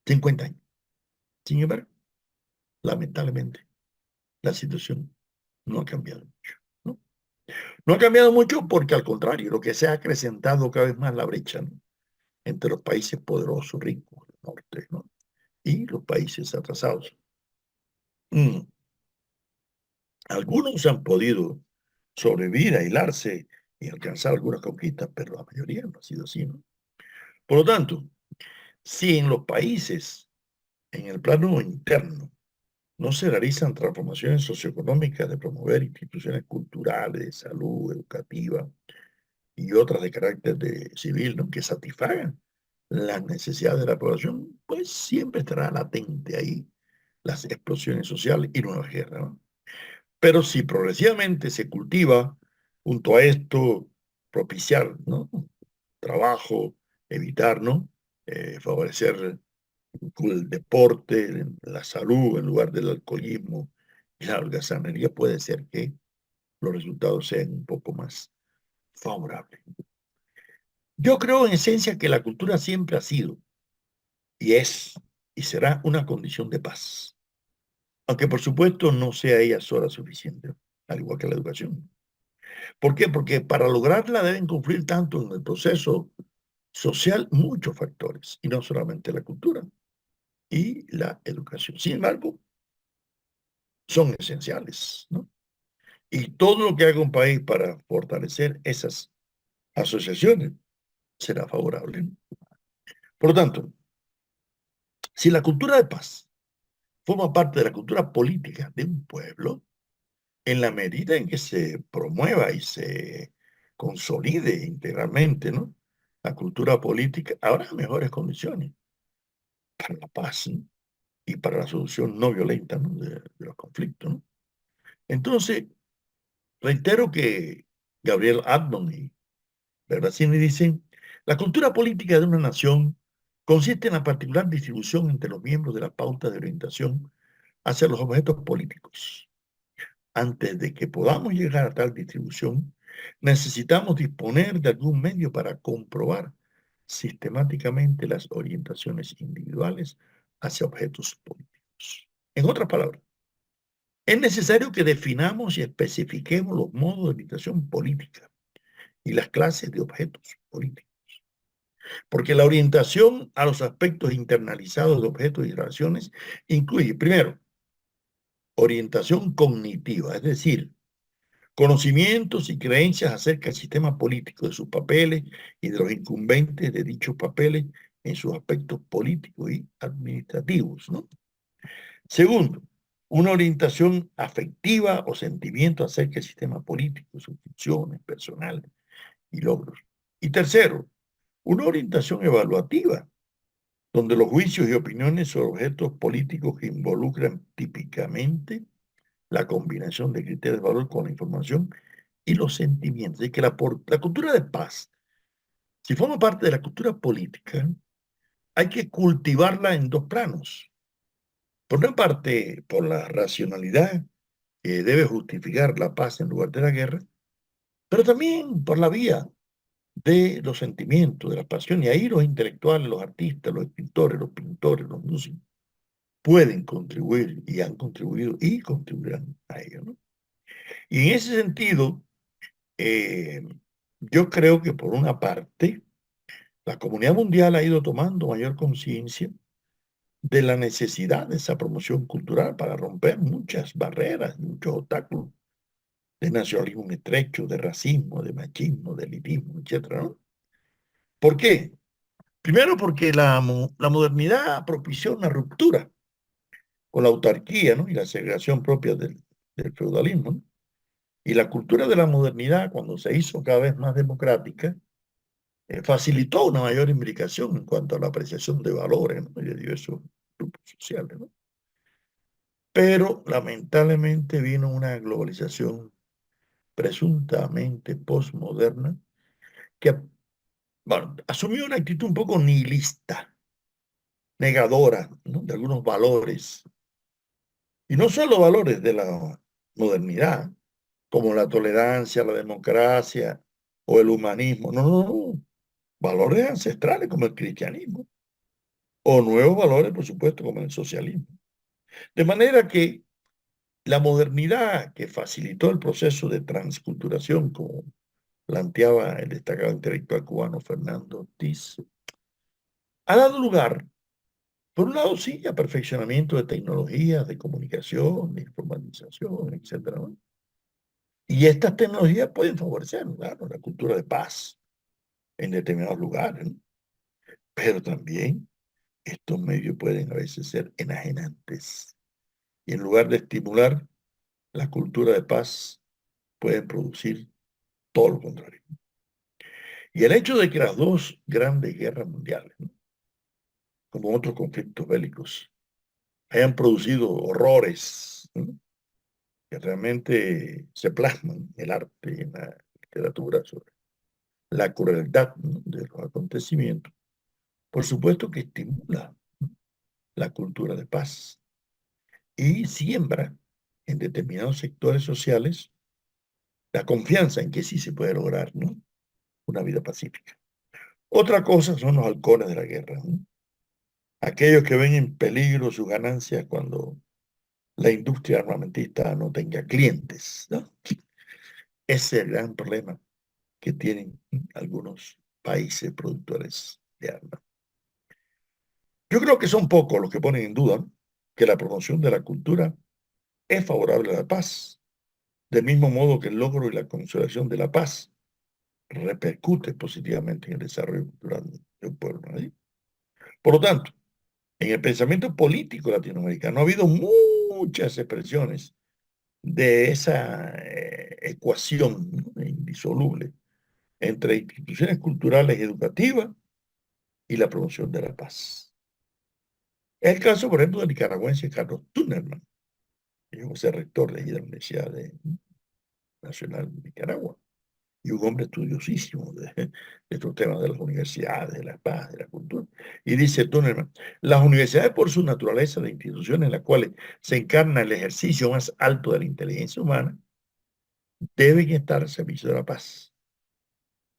Speaker 1: 50 años. Sin embargo, lamentablemente, la situación no ha cambiado mucho, ¿no? No ha cambiado mucho porque, al contrario, lo que se ha acrecentado cada vez más la brecha, ¿no? Entre los países poderosos, ricos del norte, ¿no? Y los países atrasados. Mm. Algunos han podido sobrevivir, aislarse y alcanzar algunas conquistas, pero la mayoría no ha sido así, ¿no? Por lo tanto, si en los países, en el plano interno, no se realizan transformaciones socioeconómicas de promover instituciones culturales, de salud, educativa y otras de carácter civil, ¿no? Que satisfagan las necesidades de la población, pues siempre estará latente ahí las explosiones sociales y nuevas guerras, ¿no? Pero si progresivamente se cultiva junto a esto, propiciar, ¿no? Trabajo, evitar, ¿no? Favorecer el deporte, la salud en lugar del alcoholismo y la holgazanería, puede ser que los resultados sean un poco más favorables. Yo creo en esencia que la cultura siempre ha sido y es y será una condición de paz. Aunque por supuesto no sea ella sola suficiente, al igual que la educación. ¿Por qué? Porque para lograrla deben confluir tanto en el proceso social muchos factores, y no solamente la cultura y la educación. Sin embargo, son esenciales, ¿no? Y todo lo que haga un país para fortalecer esas asociaciones será favorable. Por lo tanto, si la cultura de paz forma parte de la cultura política de un pueblo, en la medida en que se promueva y se consolide integralmente, ¿no?, la cultura política, habrá mejores condiciones para la paz, ¿no?, y para la solución no violenta, ¿no?, de los conflictos, ¿no? Entonces, reitero que Gabriel Adnon y Verbassini dicen, la cultura política de una nación consiste en la particular distribución entre los miembros de la pauta de orientación hacia los objetos políticos. Antes de que podamos llegar a tal distribución, necesitamos disponer de algún medio para comprobar sistemáticamente las orientaciones individuales hacia objetos políticos. En otras palabras, es necesario que definamos y especifiquemos los modos de orientación política y las clases de objetos políticos. Porque la orientación a los aspectos internalizados de objetos y relaciones incluye, primero, orientación cognitiva, es decir, conocimientos y creencias acerca del sistema político, de sus papeles y de los incumbentes de dichos papeles en sus aspectos políticos y administrativos, ¿no? Segundo, una orientación afectiva o sentimiento acerca del sistema político, sus funciones personales y logros. Y tercero, una orientación evaluativa, donde los juicios y opiniones sobre objetos políticos que involucran típicamente la combinación de criterios de valor con la información y los sentimientos. Y que la cultura de paz, si forma parte de la cultura política, hay que cultivarla en dos planos. Por una parte, por la racionalidad que debe justificar la paz en lugar de la guerra, pero también por la vía de los sentimientos, de la pasión. Y ahí los intelectuales, los artistas, los escritores, los pintores, los músicos, pueden contribuir y han contribuido y contribuirán a ello, ¿no? Y en ese sentido, eh, yo creo que por una parte, la comunidad mundial ha ido tomando mayor conciencia de la necesidad de esa promoción cultural para romper muchas barreras, muchos obstáculos de nacionalismo estrecho, de racismo, de machismo, de elitismo, etcétera, ¿no? ¿Por qué? Primero porque la modernidad propició una ruptura con la autarquía, ¿no?, y la segregación propia del feudalismo, ¿no? Y la cultura de la modernidad, cuando se hizo cada vez más democrática, facilitó una mayor imbricación en cuanto a la apreciación de valores, ¿no?, y de diversos grupos sociales, ¿no? Pero lamentablemente vino una globalización presuntamente postmoderna que, bueno, asumió una actitud un poco nihilista, negadora, ¿no?, de algunos valores, y no solo valores de la modernidad, como la tolerancia, la democracia o el humanismo, no, no, no, valores ancestrales como el cristianismo, o nuevos valores, por supuesto, como el socialismo. De manera que la modernidad que facilitó el proceso de transculturación, como planteaba el destacado intelectual cubano Fernando Ortiz, ha dado lugar, por un lado, sí, a perfeccionamiento de tecnologías, de comunicación, de informatización, etcétera, ¿no? Y estas tecnologías pueden favorecer, claro, la cultura de paz en determinados lugares, ¿no? Pero también estos medios pueden a veces ser enajenantes. Y en lugar de estimular la cultura de paz, pueden producir todo lo contrario. Y el hecho de que las dos grandes guerras mundiales, ¿no?, como otros conflictos bélicos, hayan producido horrores, ¿no?, que realmente se plasman en el arte y en la literatura sobre la crueldad, ¿no?, de los acontecimientos, por supuesto que estimula, ¿no?, la cultura de paz y siembra en determinados sectores sociales la confianza en que sí se puede lograr, ¿no?, una vida pacífica. Otra cosa son los halcones de la guerra, ¿no? aquellos que ven en peligro sus ganancias cuando la industria armamentista no tenga clientes, ¿no? Ese es el gran problema que tienen algunos países productores de armas. Yo creo que son pocos los que ponen en duda que la promoción de la cultura es favorable a la paz, del mismo modo que el logro y la consolidación de la paz repercute positivamente en el desarrollo cultural de un pueblo, ¿no? Por lo tanto, en el pensamiento político latinoamericano ha habido muchas expresiones de esa ecuación, ¿no?, indisoluble entre instituciones culturales y educativas y la promoción de la paz. Es el caso, por ejemplo, del nicaragüense Carlos Tunerman, que llegó a ser rector de la Universidad Nacional de Nicaragua, y un hombre estudiosísimo de estos temas de las universidades, de la paz, de la cultura. Y dice Tunerman, las universidades por su naturaleza de instituciones en las cuales se encarna el ejercicio más alto de la inteligencia humana, deben estar al servicio de la paz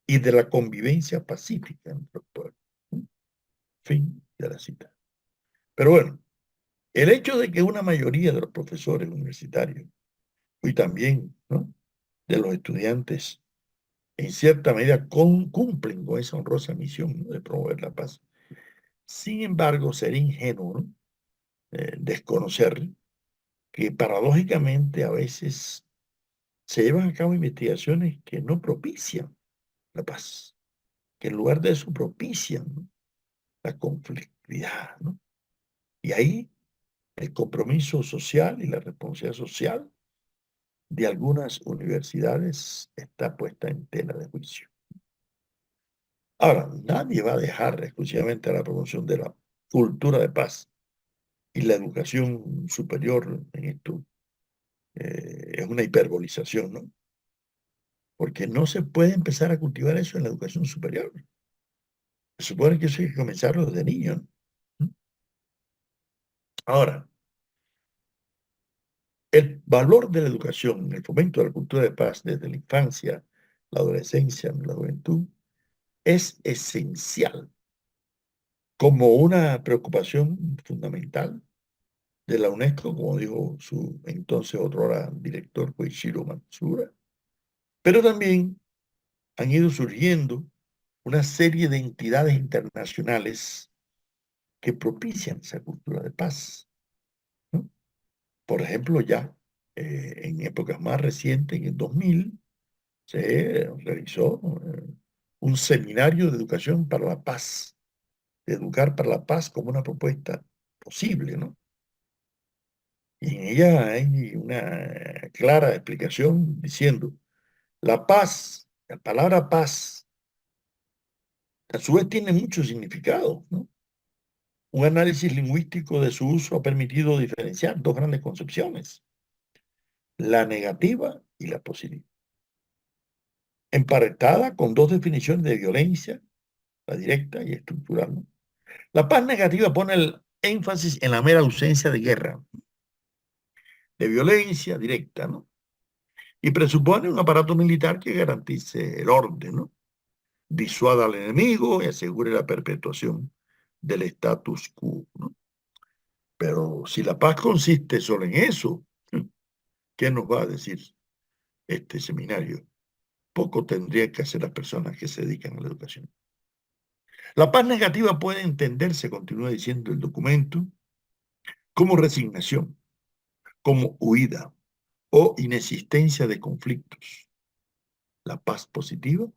Speaker 1: y de la convivencia pacífica entre los pueblos. Fin de la cita. Pero bueno, el hecho de que una mayoría de los profesores universitarios y también, ¿no?, de los estudiantes en cierta medida cumplen con esa honrosa misión, ¿no?, de promover la paz. Sin embargo, sería ingenuo, ¿no?, desconocer que paradójicamente a veces se llevan a cabo investigaciones que no propician la paz, que en lugar de eso propician, ¿no?, la conflictividad, ¿no? Y ahí el compromiso social y la responsabilidad social de algunas universidades está puesta en tela de juicio. Ahora, nadie va a dejar exclusivamente a la promoción de la cultura de paz y la educación superior en esto. Es una hiperbolización, ¿no? Porque no se puede empezar a cultivar eso en la educación superior. Se supone que eso hay que comenzarlo desde niño, ¿no? Ahora, el valor de la educación, el fomento de la cultura de paz desde la infancia, la adolescencia, la juventud, es esencial como una preocupación fundamental de la UNESCO, como dijo su entonces otrora director Koichiro Matsuura, pero también han ido surgiendo una serie de entidades internacionales que propician esa cultura de paz, ¿no? Por ejemplo, ya en épocas más recientes, en el 2000, se realizó un seminario de educación para la paz, de educar para la paz como una propuesta posible, ¿no? Y en ella hay una clara explicación diciendo, la paz, la palabra paz, a su vez tiene mucho significado, ¿no? Un análisis lingüístico de su uso ha permitido diferenciar dos grandes concepciones, la negativa y la positiva, emparentada con dos definiciones de violencia, la directa y estructural, ¿no? La paz negativa pone el énfasis en la mera ausencia de guerra, de violencia directa, ¿no? Y presupone un aparato militar que garantice el orden, ¿no?, disuada al enemigo y asegure la perpetuación del status quo, ¿no? Pero si la paz consiste solo en eso, ¿qué nos va a decir este seminario? Poco tendrían que hacer las personas que se dedican a la educación. La paz negativa puede entenderse, continúa diciendo el documento, como resignación, como huida o inexistencia de conflictos. La paz positiva,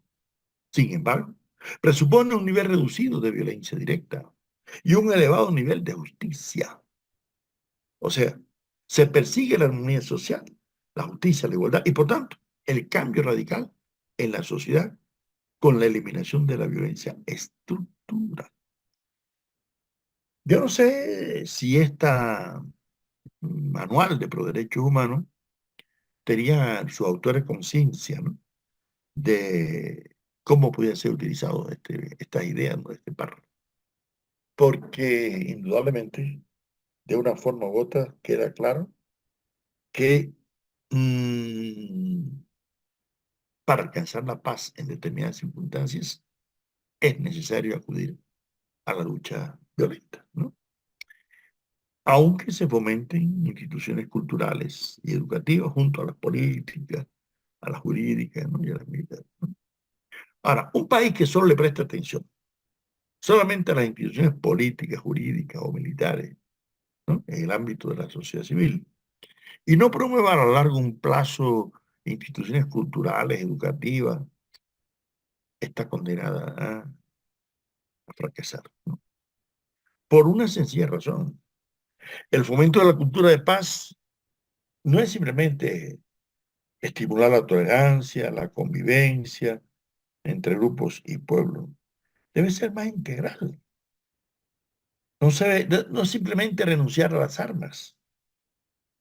Speaker 1: sin embargo, presupone un nivel reducido de violencia directa y un elevado nivel de justicia. O sea, se persigue la armonía social, la justicia, la igualdad y, por tanto, el cambio radical en la sociedad con la eliminación de la violencia estructural. Yo no sé si esta manual de pro derechos humanos tenía sus autores conciencia, ¿no?, de cómo podía ser utilizado estas ideas, ¿no?, este párrafo. Porque indudablemente, de una forma u otra, queda claro que para alcanzar la paz en determinadas circunstancias es necesario acudir a la lucha violentas, ¿no? Aunque se fomenten instituciones culturales y educativas junto a las políticas, a las jurídicas, ¿no? Y a las militares, ¿no? Ahora, un país que solo le presta atención solamente a las instituciones políticas, jurídicas o militares, ¿no? En el ámbito de la sociedad civil, y no promueva a lo largo un plazo instituciones culturales, educativas, está condenada a fracasar, ¿no? Por una sencilla razón. El fomento de la cultura de paz no es simplemente estimular la tolerancia, la convivencia entre grupos y pueblos. Debe ser más integral. No simplemente renunciar a las armas,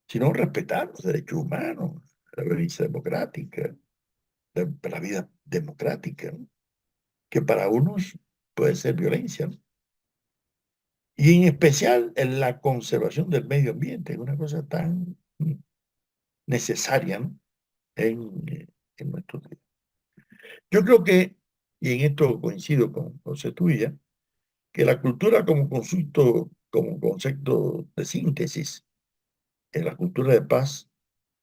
Speaker 1: sino respetar los derechos humanos, la violencia democrática, la vida democrática, ¿no? Que para unos puede ser violencia, ¿no? Y en especial en la conservación del medio ambiente, es una cosa tan necesaria, ¿no? En nuestros días. Yo creo que, y en esto coincido con José Tuya, que la cultura como concepto de síntesis en la cultura de paz,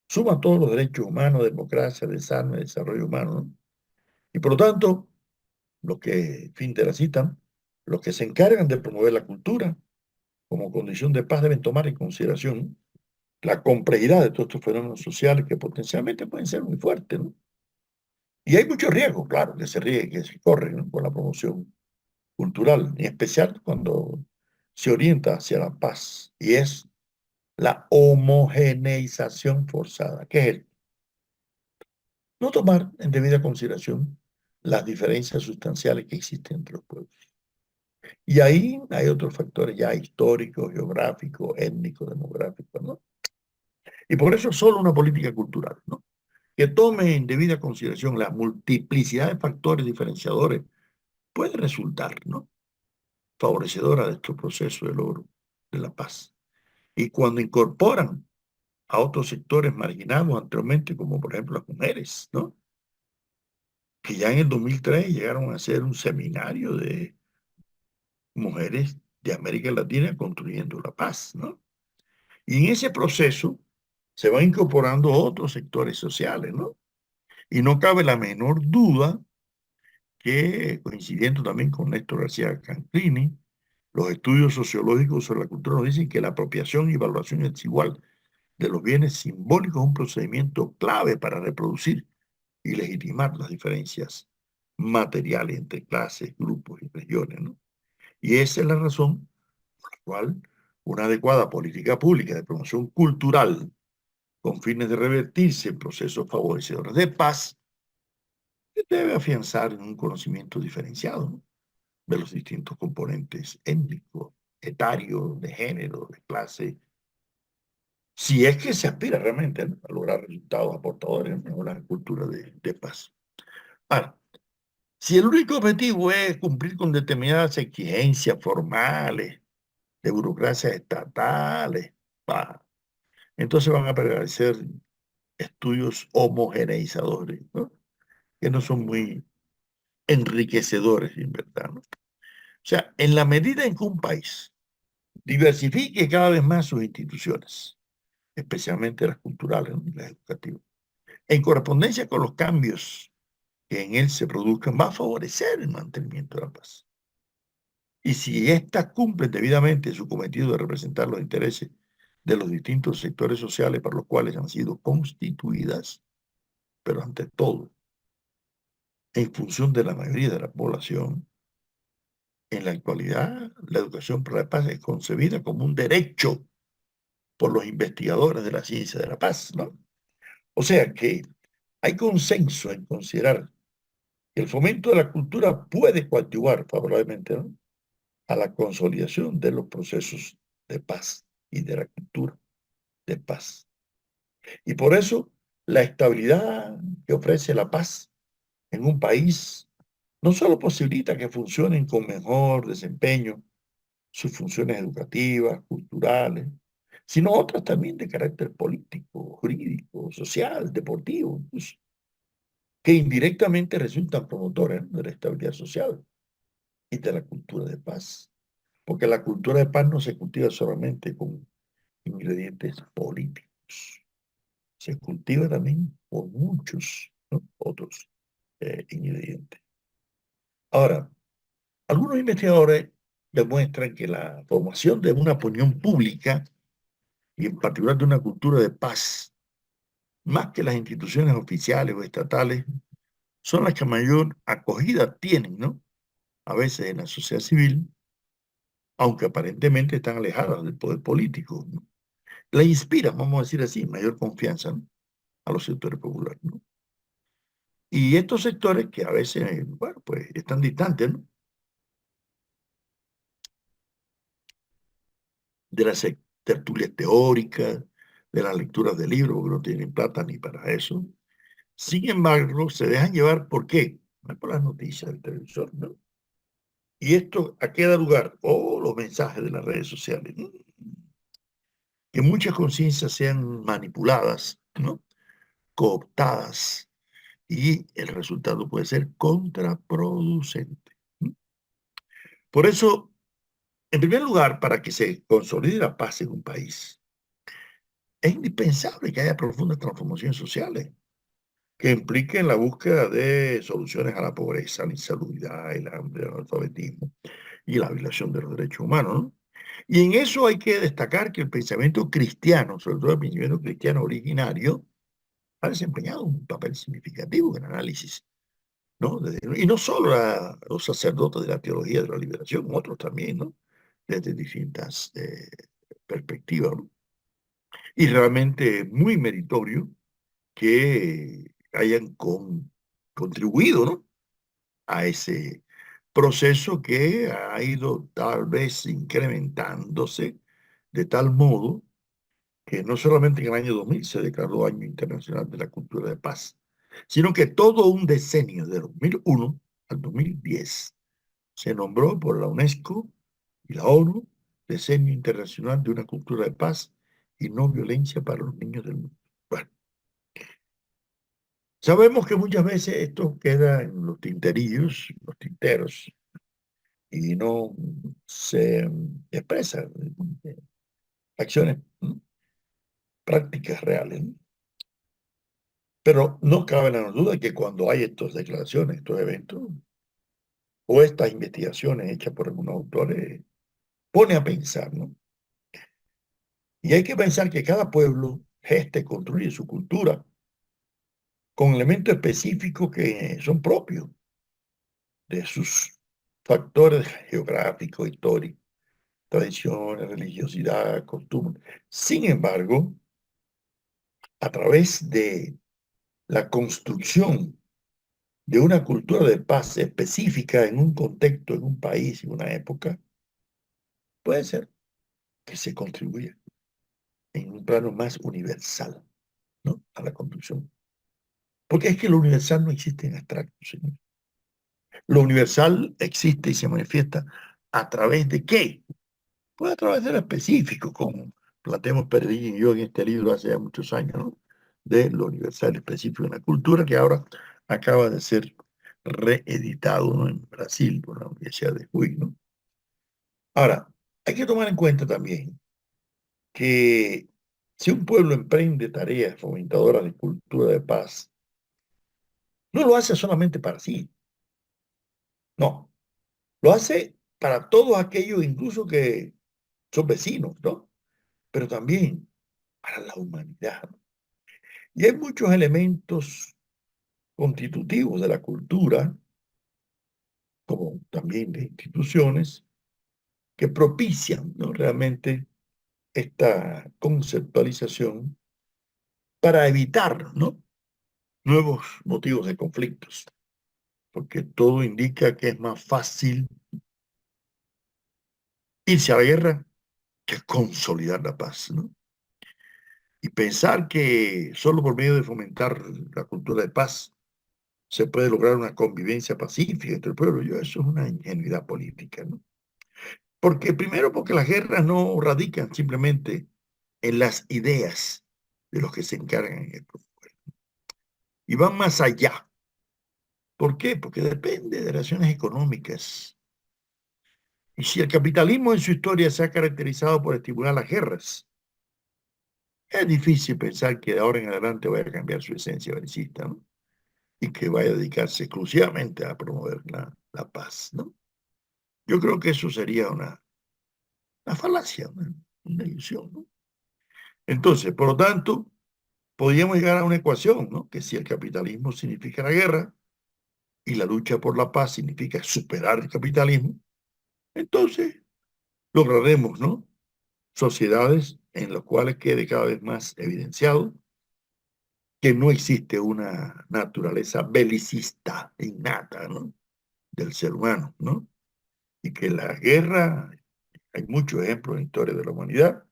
Speaker 1: suma todos los derechos humanos, democracia, desarrollo humano, ¿no? Y por lo tanto, los que, fin de la cita, los que se encargan de promover la cultura como condición de paz deben tomar en consideración la complejidad de todos estos fenómenos sociales que potencialmente pueden ser muy fuertes, ¿no? Y hay muchos riesgos, claro, que se corren, ¿no? Con la promoción cultural, en especial cuando se orienta hacia la paz, y es la homogeneización forzada, que es no tomar en debida consideración las diferencias sustanciales que existen entre los pueblos. Y ahí hay otros factores ya históricos, geográficos, étnicos, demográficos, ¿no? Y por eso solo una política cultural, ¿no? Que tome en debida consideración la multiplicidad de factores diferenciadores puede resultar, ¿no? Favorecedora de estos procesos de logro de la paz. Y cuando incorporan a otros sectores marginados anteriormente, como por ejemplo las mujeres, ¿no? Que ya en el 2003 llegaron a hacer un seminario de mujeres de América Latina construyendo la paz, ¿no? Y en ese proceso se van incorporando otros sectores sociales, ¿no? Y no cabe la menor duda que, coincidiendo también con Néstor García Canclini, los estudios sociológicos sobre la cultura nos dicen que la apropiación y valoración desigual de los bienes simbólicos es un procedimiento clave para reproducir y legitimar las diferencias materiales entre clases, grupos y regiones, ¿no? Y esa es la razón por la cual una adecuada política pública de promoción cultural con fines de revertirse en procesos favorecedores de paz debe afianzar en un conocimiento diferenciado, ¿no? De los distintos componentes étnicos, etarios, de género, de clase, si es que se aspira realmente, ¿no? A lograr resultados aportadores en la cultura de paz. Ahora, si el único objetivo es cumplir con determinadas exigencias formales de burocracias estatales, bah, entonces van a aparecer estudios homogeneizadores, ¿no? Que no son muy enriquecedores, en verdad, ¿no? O sea, en la medida en que un país diversifique cada vez más sus instituciones, especialmente las culturales, ¿no? Y las educativas, en correspondencia con los cambios que en él se produzcan, va a favorecer el mantenimiento de la paz. Y si éstas cumplen debidamente su cometido de representar los intereses de los distintos sectores sociales para los cuales han sido constituidas, pero ante todo, en función de la mayoría de la población, en la actualidad, la educación para la paz es concebida como un derecho por los investigadores de la ciencia de la paz, ¿no? O sea que hay consenso en considerar que el fomento de la cultura puede coadyuvar favorablemente, ¿no? A la consolidación de los procesos de paz y de la cultura de paz. Y por eso la estabilidad que ofrece la paz en un país no solo posibilita que funcionen con mejor desempeño sus funciones educativas, culturales, sino otras también de carácter político, jurídico, social, deportivo, incluso, que indirectamente resultan promotores de la estabilidad social y de la cultura de paz. porque la cultura de paz no se cultiva solamente con ingredientes políticos, se cultiva también con muchos, ¿no?, otros ingredientes. Ahora, algunos investigadores demuestran que la formación de una opinión pública, y en particular de una cultura de paz, más que las instituciones oficiales o estatales, son las que mayor acogida tienen, ¿no?, a veces en la sociedad civil, aunque aparentemente están alejadas del poder político, ¿no? La inspira, vamos a decir así, mayor confianza, ¿no?, a los sectores populares, ¿no? Y estos sectores que a veces, bueno, pues están distantes, ¿no?, de las tertulias teóricas, de las lecturas de libros, porque no tienen plata ni para eso. Sin embargo, se dejan llevar, ¿por qué? No es por las noticias del televisor, ¿no? ¿Y esto a qué da lugar? Oh, los mensajes de las redes sociales, ¿no?, que muchas conciencias sean manipuladas, ¿no?, cooptadas, y el resultado puede ser contraproducente, ¿no? Por eso, en primer lugar, para que se consolide la paz en un país, es indispensable que haya profundas transformaciones sociales que impliquen la búsqueda de soluciones a la pobreza, la insalubridad, el hambre, el analfabetismo y la violación de los derechos humanos, ¿no? Y en eso hay que destacar que el pensamiento cristiano, sobre todo el pensamiento cristiano originario, ha desempeñado un papel significativo en el análisis, ¿no? Y no solo los sacerdotes de la teología de la liberación, otros también, ¿no?, desde distintas perspectivas, ¿no? Y realmente muy meritorio que hayan contribuido, ¿no?, a ese proceso que ha ido tal vez incrementándose de tal modo que no solamente en el año 2000 se declaró Año Internacional de la Cultura de Paz, sino que todo un decenio, de 2001 al 2010, se nombró por la UNESCO y la ONU Decenio Internacional de una Cultura de Paz y No Violencia para los Niños del Mundo. Bueno, sabemos que muchas veces esto queda en los tinterillos, los tinteros, y no se expresan acciones, ¿no?, prácticas reales, ¿no? Pero no cabe la duda que cuando hay estas declaraciones, estos eventos, o estas investigaciones hechas por algunos autores, pone a pensar, ¿no? Y hay que pensar que cada pueblo gesta y construye su cultura con elementos específicos que son propios de sus factores geográficos, históricos, tradiciones, religiosidad, costumbres. Sin embargo, a través de la construcción de una cultura de paz específica en un contexto, en un país, en una época, puede ser que se contribuya en un plano más universal, ¿no?, a la construcción. Porque es que lo universal no existe en abstracto, señor. Lo universal existe y se manifiesta a través de ¿qué? Pues a través de lo específico, como planteamos Peregrino y yo en este libro hace ya muchos años, ¿no?, de lo universal específico de una cultura que ahora acaba de ser reeditado, ¿no?, en Brasil por la Universidad de Juiz, ¿no? Ahora, hay que tomar en cuenta también que si un pueblo emprende tareas fomentadoras de cultura de paz, no lo hace solamente para sí, no, lo hace para todos aquellos, incluso que son vecinos, ¿no?, pero también para la humanidad. Y hay muchos elementos constitutivos de la cultura, como también de instituciones, que propician, ¿no?, realmente esta conceptualización para evitar, ¿no?, nuevos motivos de conflictos, porque todo indica que es más fácil irse a la guerra que consolidar la paz, ¿no? Y pensar que solo por medio de fomentar la cultura de paz se puede lograr una convivencia pacífica entre el pueblo, eso es una ingenuidad política, ¿no? Porque primero, porque las guerras no radican simplemente en las ideas de los que se encargan en el pueblo, y van más allá. ¿Por qué? Porque depende de relaciones económicas, Y si el capitalismo en su historia se ha caracterizado por estimular las guerras, es difícil pensar que de ahora en adelante vaya a cambiar su esencia belicista, ¿no? Y que vaya a dedicarse exclusivamente a promover la paz, ¿no? Yo creo que eso sería una falacia, una ilusión, ¿no? Entonces, por lo tanto, podríamos llegar a una ecuación, ¿no? Que si el capitalismo significa la guerra y la lucha por la paz significa superar el capitalismo, entonces lograremos, ¿no? Sociedades en las cuales quede cada vez más evidenciado que no existe una naturaleza belicista innata, ¿no? Del ser humano, ¿no? Y que la guerra, hay muchos ejemplos en la historia de la humanidad,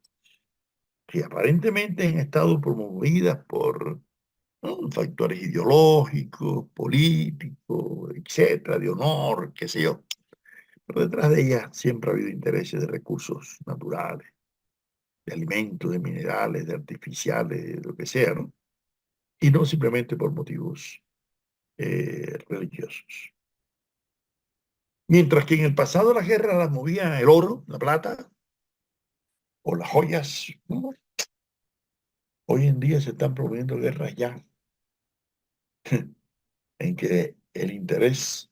Speaker 1: que aparentemente han estado promovidas por, ¿no?, factores ideológicos, políticos, etcétera, de honor, qué sé yo. Pero detrás de ellas siempre ha habido intereses de recursos naturales, de alimentos, de minerales, de artificiales, de lo que sea, ¿no? Y no simplemente por motivos religiosos. Mientras que en el pasado las guerras las movía el oro, la plata o las joyas, ¿no? Hoy en día se están promoviendo guerras ya en que el interés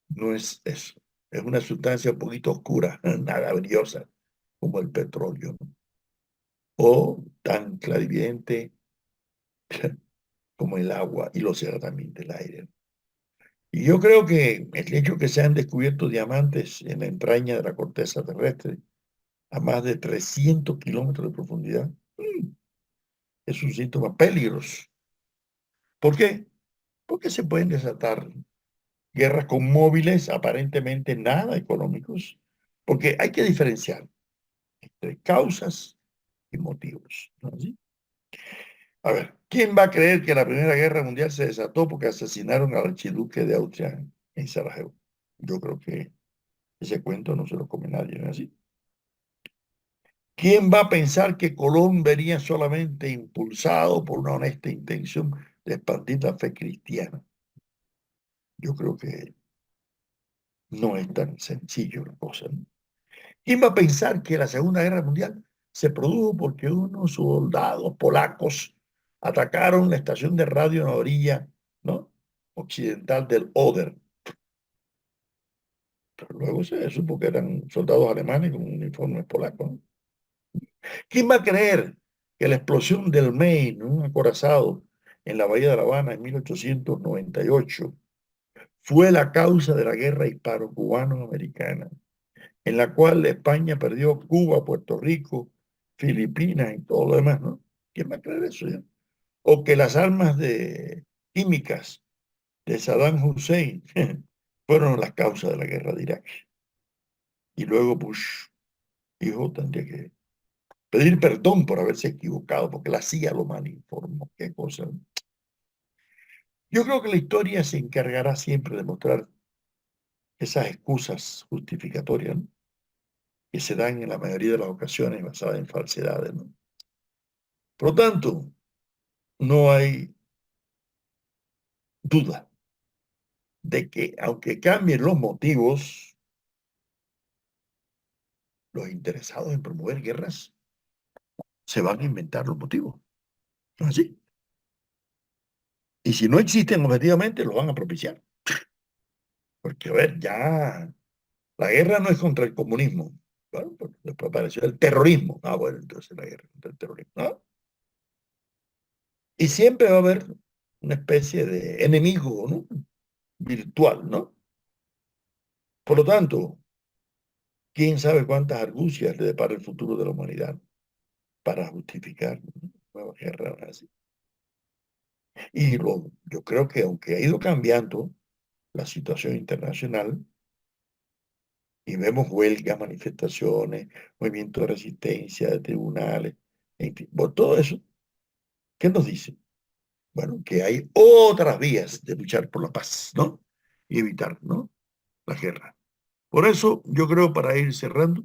Speaker 1: no es eso, es una sustancia un poquito oscura, nada brillosa como el petróleo, ¿no? O tan clarividente como el agua y lo será también del aire. Y yo creo que el hecho que se han descubierto diamantes en la entraña de la corteza terrestre a más de 300 kilómetros de profundidad es un síntoma peligroso. ¿Por qué? Porque se pueden desatar guerras con móviles aparentemente nada económicos, porque hay que diferenciar entre causas y motivos, ¿no? ¿Sí? A ver, ¿quién va a creer que la Primera Guerra Mundial se desató porque asesinaron al archiduque de Austria en Sarajevo? Yo creo que ese cuento no se lo come nadie, ¿no es así? ¿Quién va a pensar que Colón venía solamente impulsado por una honesta intención de expandir la fe cristiana? Yo creo que no es tan sencillo la cosa, ¿no? ¿Quién va a pensar que la Segunda Guerra Mundial se produjo porque unos soldados polacos atacaron la estación de radio en la orilla, ¿no?, occidental del Oder? Pero luego se supo que eran soldados alemanes con uniformes polacos, ¿no? ¿Quién va a creer que la explosión del Maine, un acorazado en la bahía de La Habana en 1898, fue la causa de la guerra hispano-cubano-americana, en la cual España perdió Cuba, Puerto Rico, Filipinas y todo lo demás, ¿no? ¿Quién va a creer eso ya? O que las armas químicas de Saddam Hussein fueron las causas de la guerra de Irak. Y luego Bush, hijo, tendría que pedir perdón por haberse equivocado, porque la CIA lo malinformó. Qué cosa. Yo creo que la historia se encargará siempre de mostrar esas excusas justificatorias, ¿no?, que se dan en la mayoría de las ocasiones basadas en falsedades, ¿no? Por lo tanto, no hay duda de que, aunque cambien los motivos, los interesados en promover guerras se van a inventar los motivos, ¿no es así? Y si no existen objetivamente, los van a propiciar. Porque, a ver, ya la guerra no es contra el comunismo. Bueno, pues después apareció el terrorismo. Ah, bueno, entonces la guerra contra el terrorismo, ¿no? Y siempre va a haber una especie de enemigo, ¿no?, virtual, ¿no? Por lo tanto, quién sabe cuántas argucias le depara el futuro de la humanidad para justificar nuevas guerras así. Y yo creo que aunque ha ido cambiando la situación internacional y vemos huelgas, manifestaciones, movimientos de resistencia, de tribunales, en fin, por todo eso, ¿qué nos dice? Bueno, que hay otras vías de luchar por la paz, ¿no? Y evitar, ¿no?, la guerra. Por eso yo creo, para ir cerrando,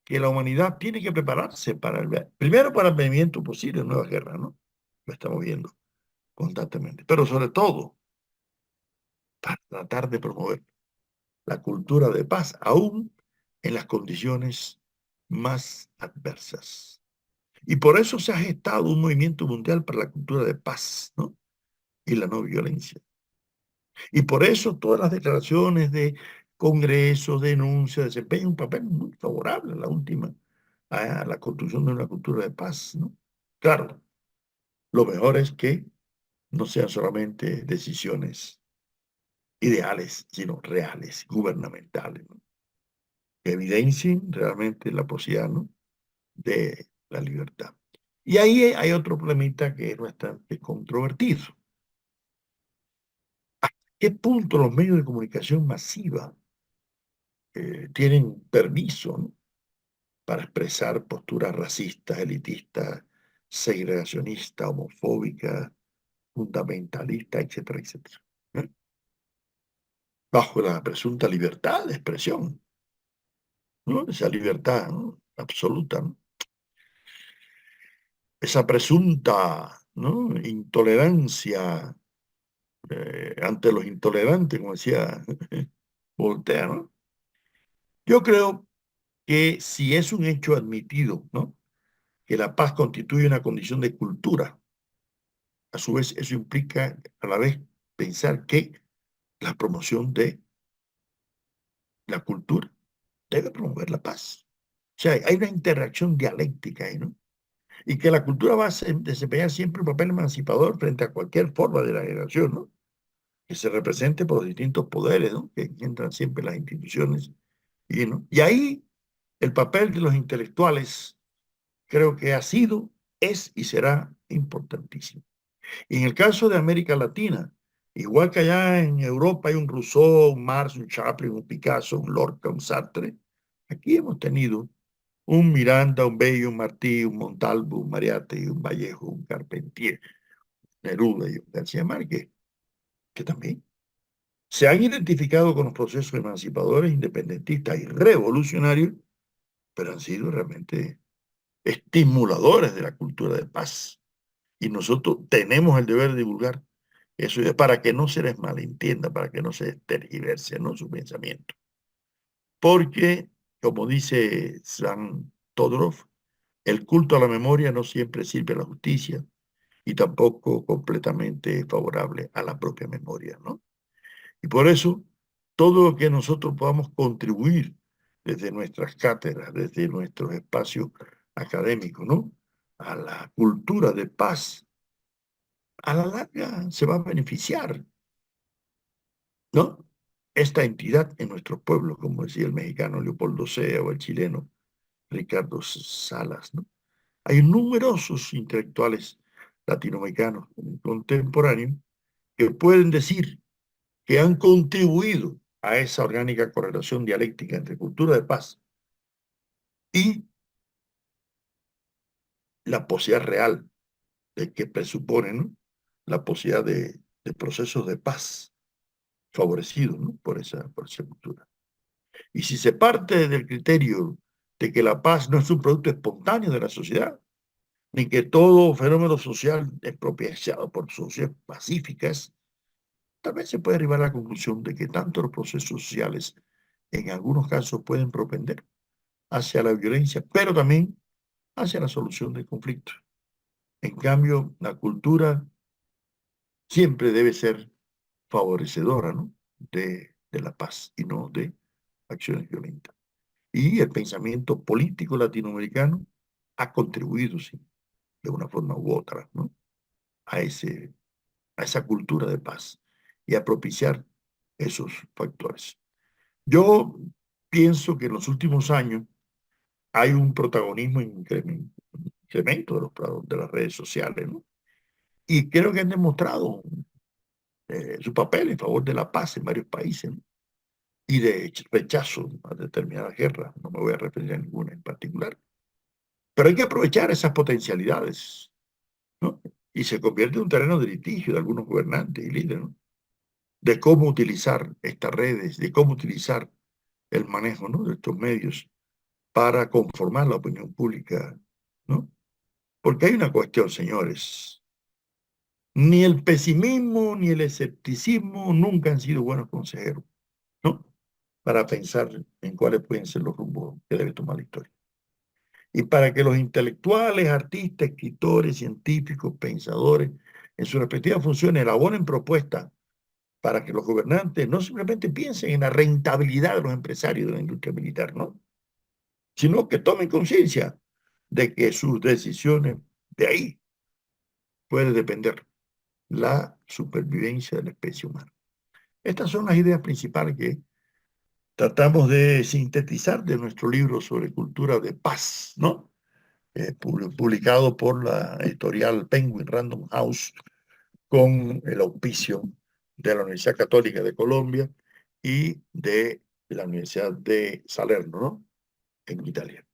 Speaker 1: que la humanidad tiene que prepararse para primero para el movimiento posible de nuevas guerras, ¿no? Lo estamos viendo constantemente, pero sobre todo para tratar de promover la cultura de paz, aún en las condiciones más adversas. Y por eso se ha gestado un movimiento mundial para la cultura de paz, ¿no? Y la no violencia. Y por eso todas las declaraciones de congresos, denuncias, desempeñan un papel muy favorable a la última, a la construcción de una cultura de paz, ¿no? Claro, lo mejor es que no sean solamente decisiones ideales, sino reales, gubernamentales, ¿no? Que evidencien realmente la posibilidad, ¿no?, de la libertad. Y ahí hay otro problemita que es bastante controvertido. ¿A qué punto los medios de comunicación masiva tienen permiso, ¿no?, para expresar posturas racistas, elitistas, segregacionistas, homofóbicas, fundamentalistas, etcétera, etcétera? ¿Eh? Bajo la presunta libertad de expresión, ¿no? Esa libertad, ¿no?, absoluta, ¿no? Esa presunta, ¿no?, intolerancia ante los intolerantes, como decía Voltaire, ¿no? Yo creo que si es un hecho admitido, ¿no?, que la paz constituye una condición de cultura, a su vez eso implica a la vez pensar que la promoción de la cultura debe promover la paz. O sea, hay una interacción dialéctica ahí, ¿no? Y que la cultura va a desempeñar siempre un papel emancipador frente a cualquier forma de la generación, ¿no?, que se represente por los distintos poderes, ¿no?, que entran siempre las instituciones. ¿No? Y ahí el papel de los intelectuales creo que ha sido, es y será importantísimo. Y en el caso de América Latina, igual que allá en Europa hay un Rousseau, un Marx, un Chaplin, un Picasso, un Lorca, un Sartre, aquí hemos tenido un Miranda, un Bello, un Martí, un Montalvo, un Mariátegui, un Vallejo, un Carpentier, Neruda y un García Márquez, que también se han identificado con los procesos emancipadores, independentistas y revolucionarios, pero han sido realmente estimuladores de la cultura de paz. Y nosotros tenemos el deber de divulgar eso para que no se les malentienda, para que no se tergiverse, ¿no?, su pensamiento. Porque, como dice San Todorov, el culto a la memoria no siempre sirve a la justicia y tampoco completamente favorable a la propia memoria, ¿no? Y por eso, todo lo que nosotros podamos contribuir desde nuestras cátedras, desde nuestros espacios académicos, ¿no?, a la cultura de paz, a la larga se va a beneficiar, ¿no?, esta entidad en nuestros pueblos, como decía el mexicano Leopoldo Sea o el chileno Ricardo Salas, ¿no? Hay numerosos intelectuales latinoamericanos contemporáneos que pueden decir que han contribuido a esa orgánica correlación dialéctica entre cultura de paz y la posibilidad real de que presupone, ¿no?, la posibilidad de procesos de paz favorecidos, ¿no?, por esa cultura. Y si se parte del criterio de que la paz no es un producto espontáneo de la sociedad, ni que todo fenómeno social es propiciado por sociedades pacíficas, tal vez se puede arribar a la conclusión de que tanto los procesos sociales en algunos casos pueden propender hacia la violencia, pero también hacia la solución del conflicto. En cambio, la cultura siempre debe ser favorecedora, ¿no?, de la paz y no de acciones violentas. Y el pensamiento político latinoamericano ha contribuido, sí, de una forma u otra, ¿no?, a esa cultura de paz y a propiciar esos factores. Yo pienso que en los últimos años hay un protagonismo incremento de las redes sociales, ¿no? Y creo que han demostrado su papel en favor de la paz en varios países, ¿no?, y de rechazo a determinadas guerras. No me voy a referir a ninguna en particular. Pero hay que aprovechar esas potencialidades, ¿no? Y se convierte en un terreno de litigio de algunos gobernantes y líderes, ¿no?, de cómo utilizar estas redes, de cómo utilizar el manejo, ¿no?, de estos medios para conformar la opinión pública, ¿no? Porque hay una cuestión, señores, ni el pesimismo ni el escepticismo nunca han sido buenos consejeros, ¿no? para pensar en cuáles pueden ser los rumbos que debe tomar la historia. Y para que los intelectuales, artistas, escritores, científicos, pensadores, en sus respectivas funciones, elaboren propuestas para que los gobernantes no simplemente piensen en la rentabilidad de los empresarios de la industria militar, ¿no? Sino que tomen conciencia de que sus decisiones, de ahí puede depender la supervivencia de la especie humana. Estas son las ideas principales que tratamos de sintetizar de nuestro libro sobre cultura de paz, ¿no? Publicado por la editorial Penguin Random House con el auspicio de la Universidad Católica de Colombia y de la Universidad de Salerno, ¿no? En Italia.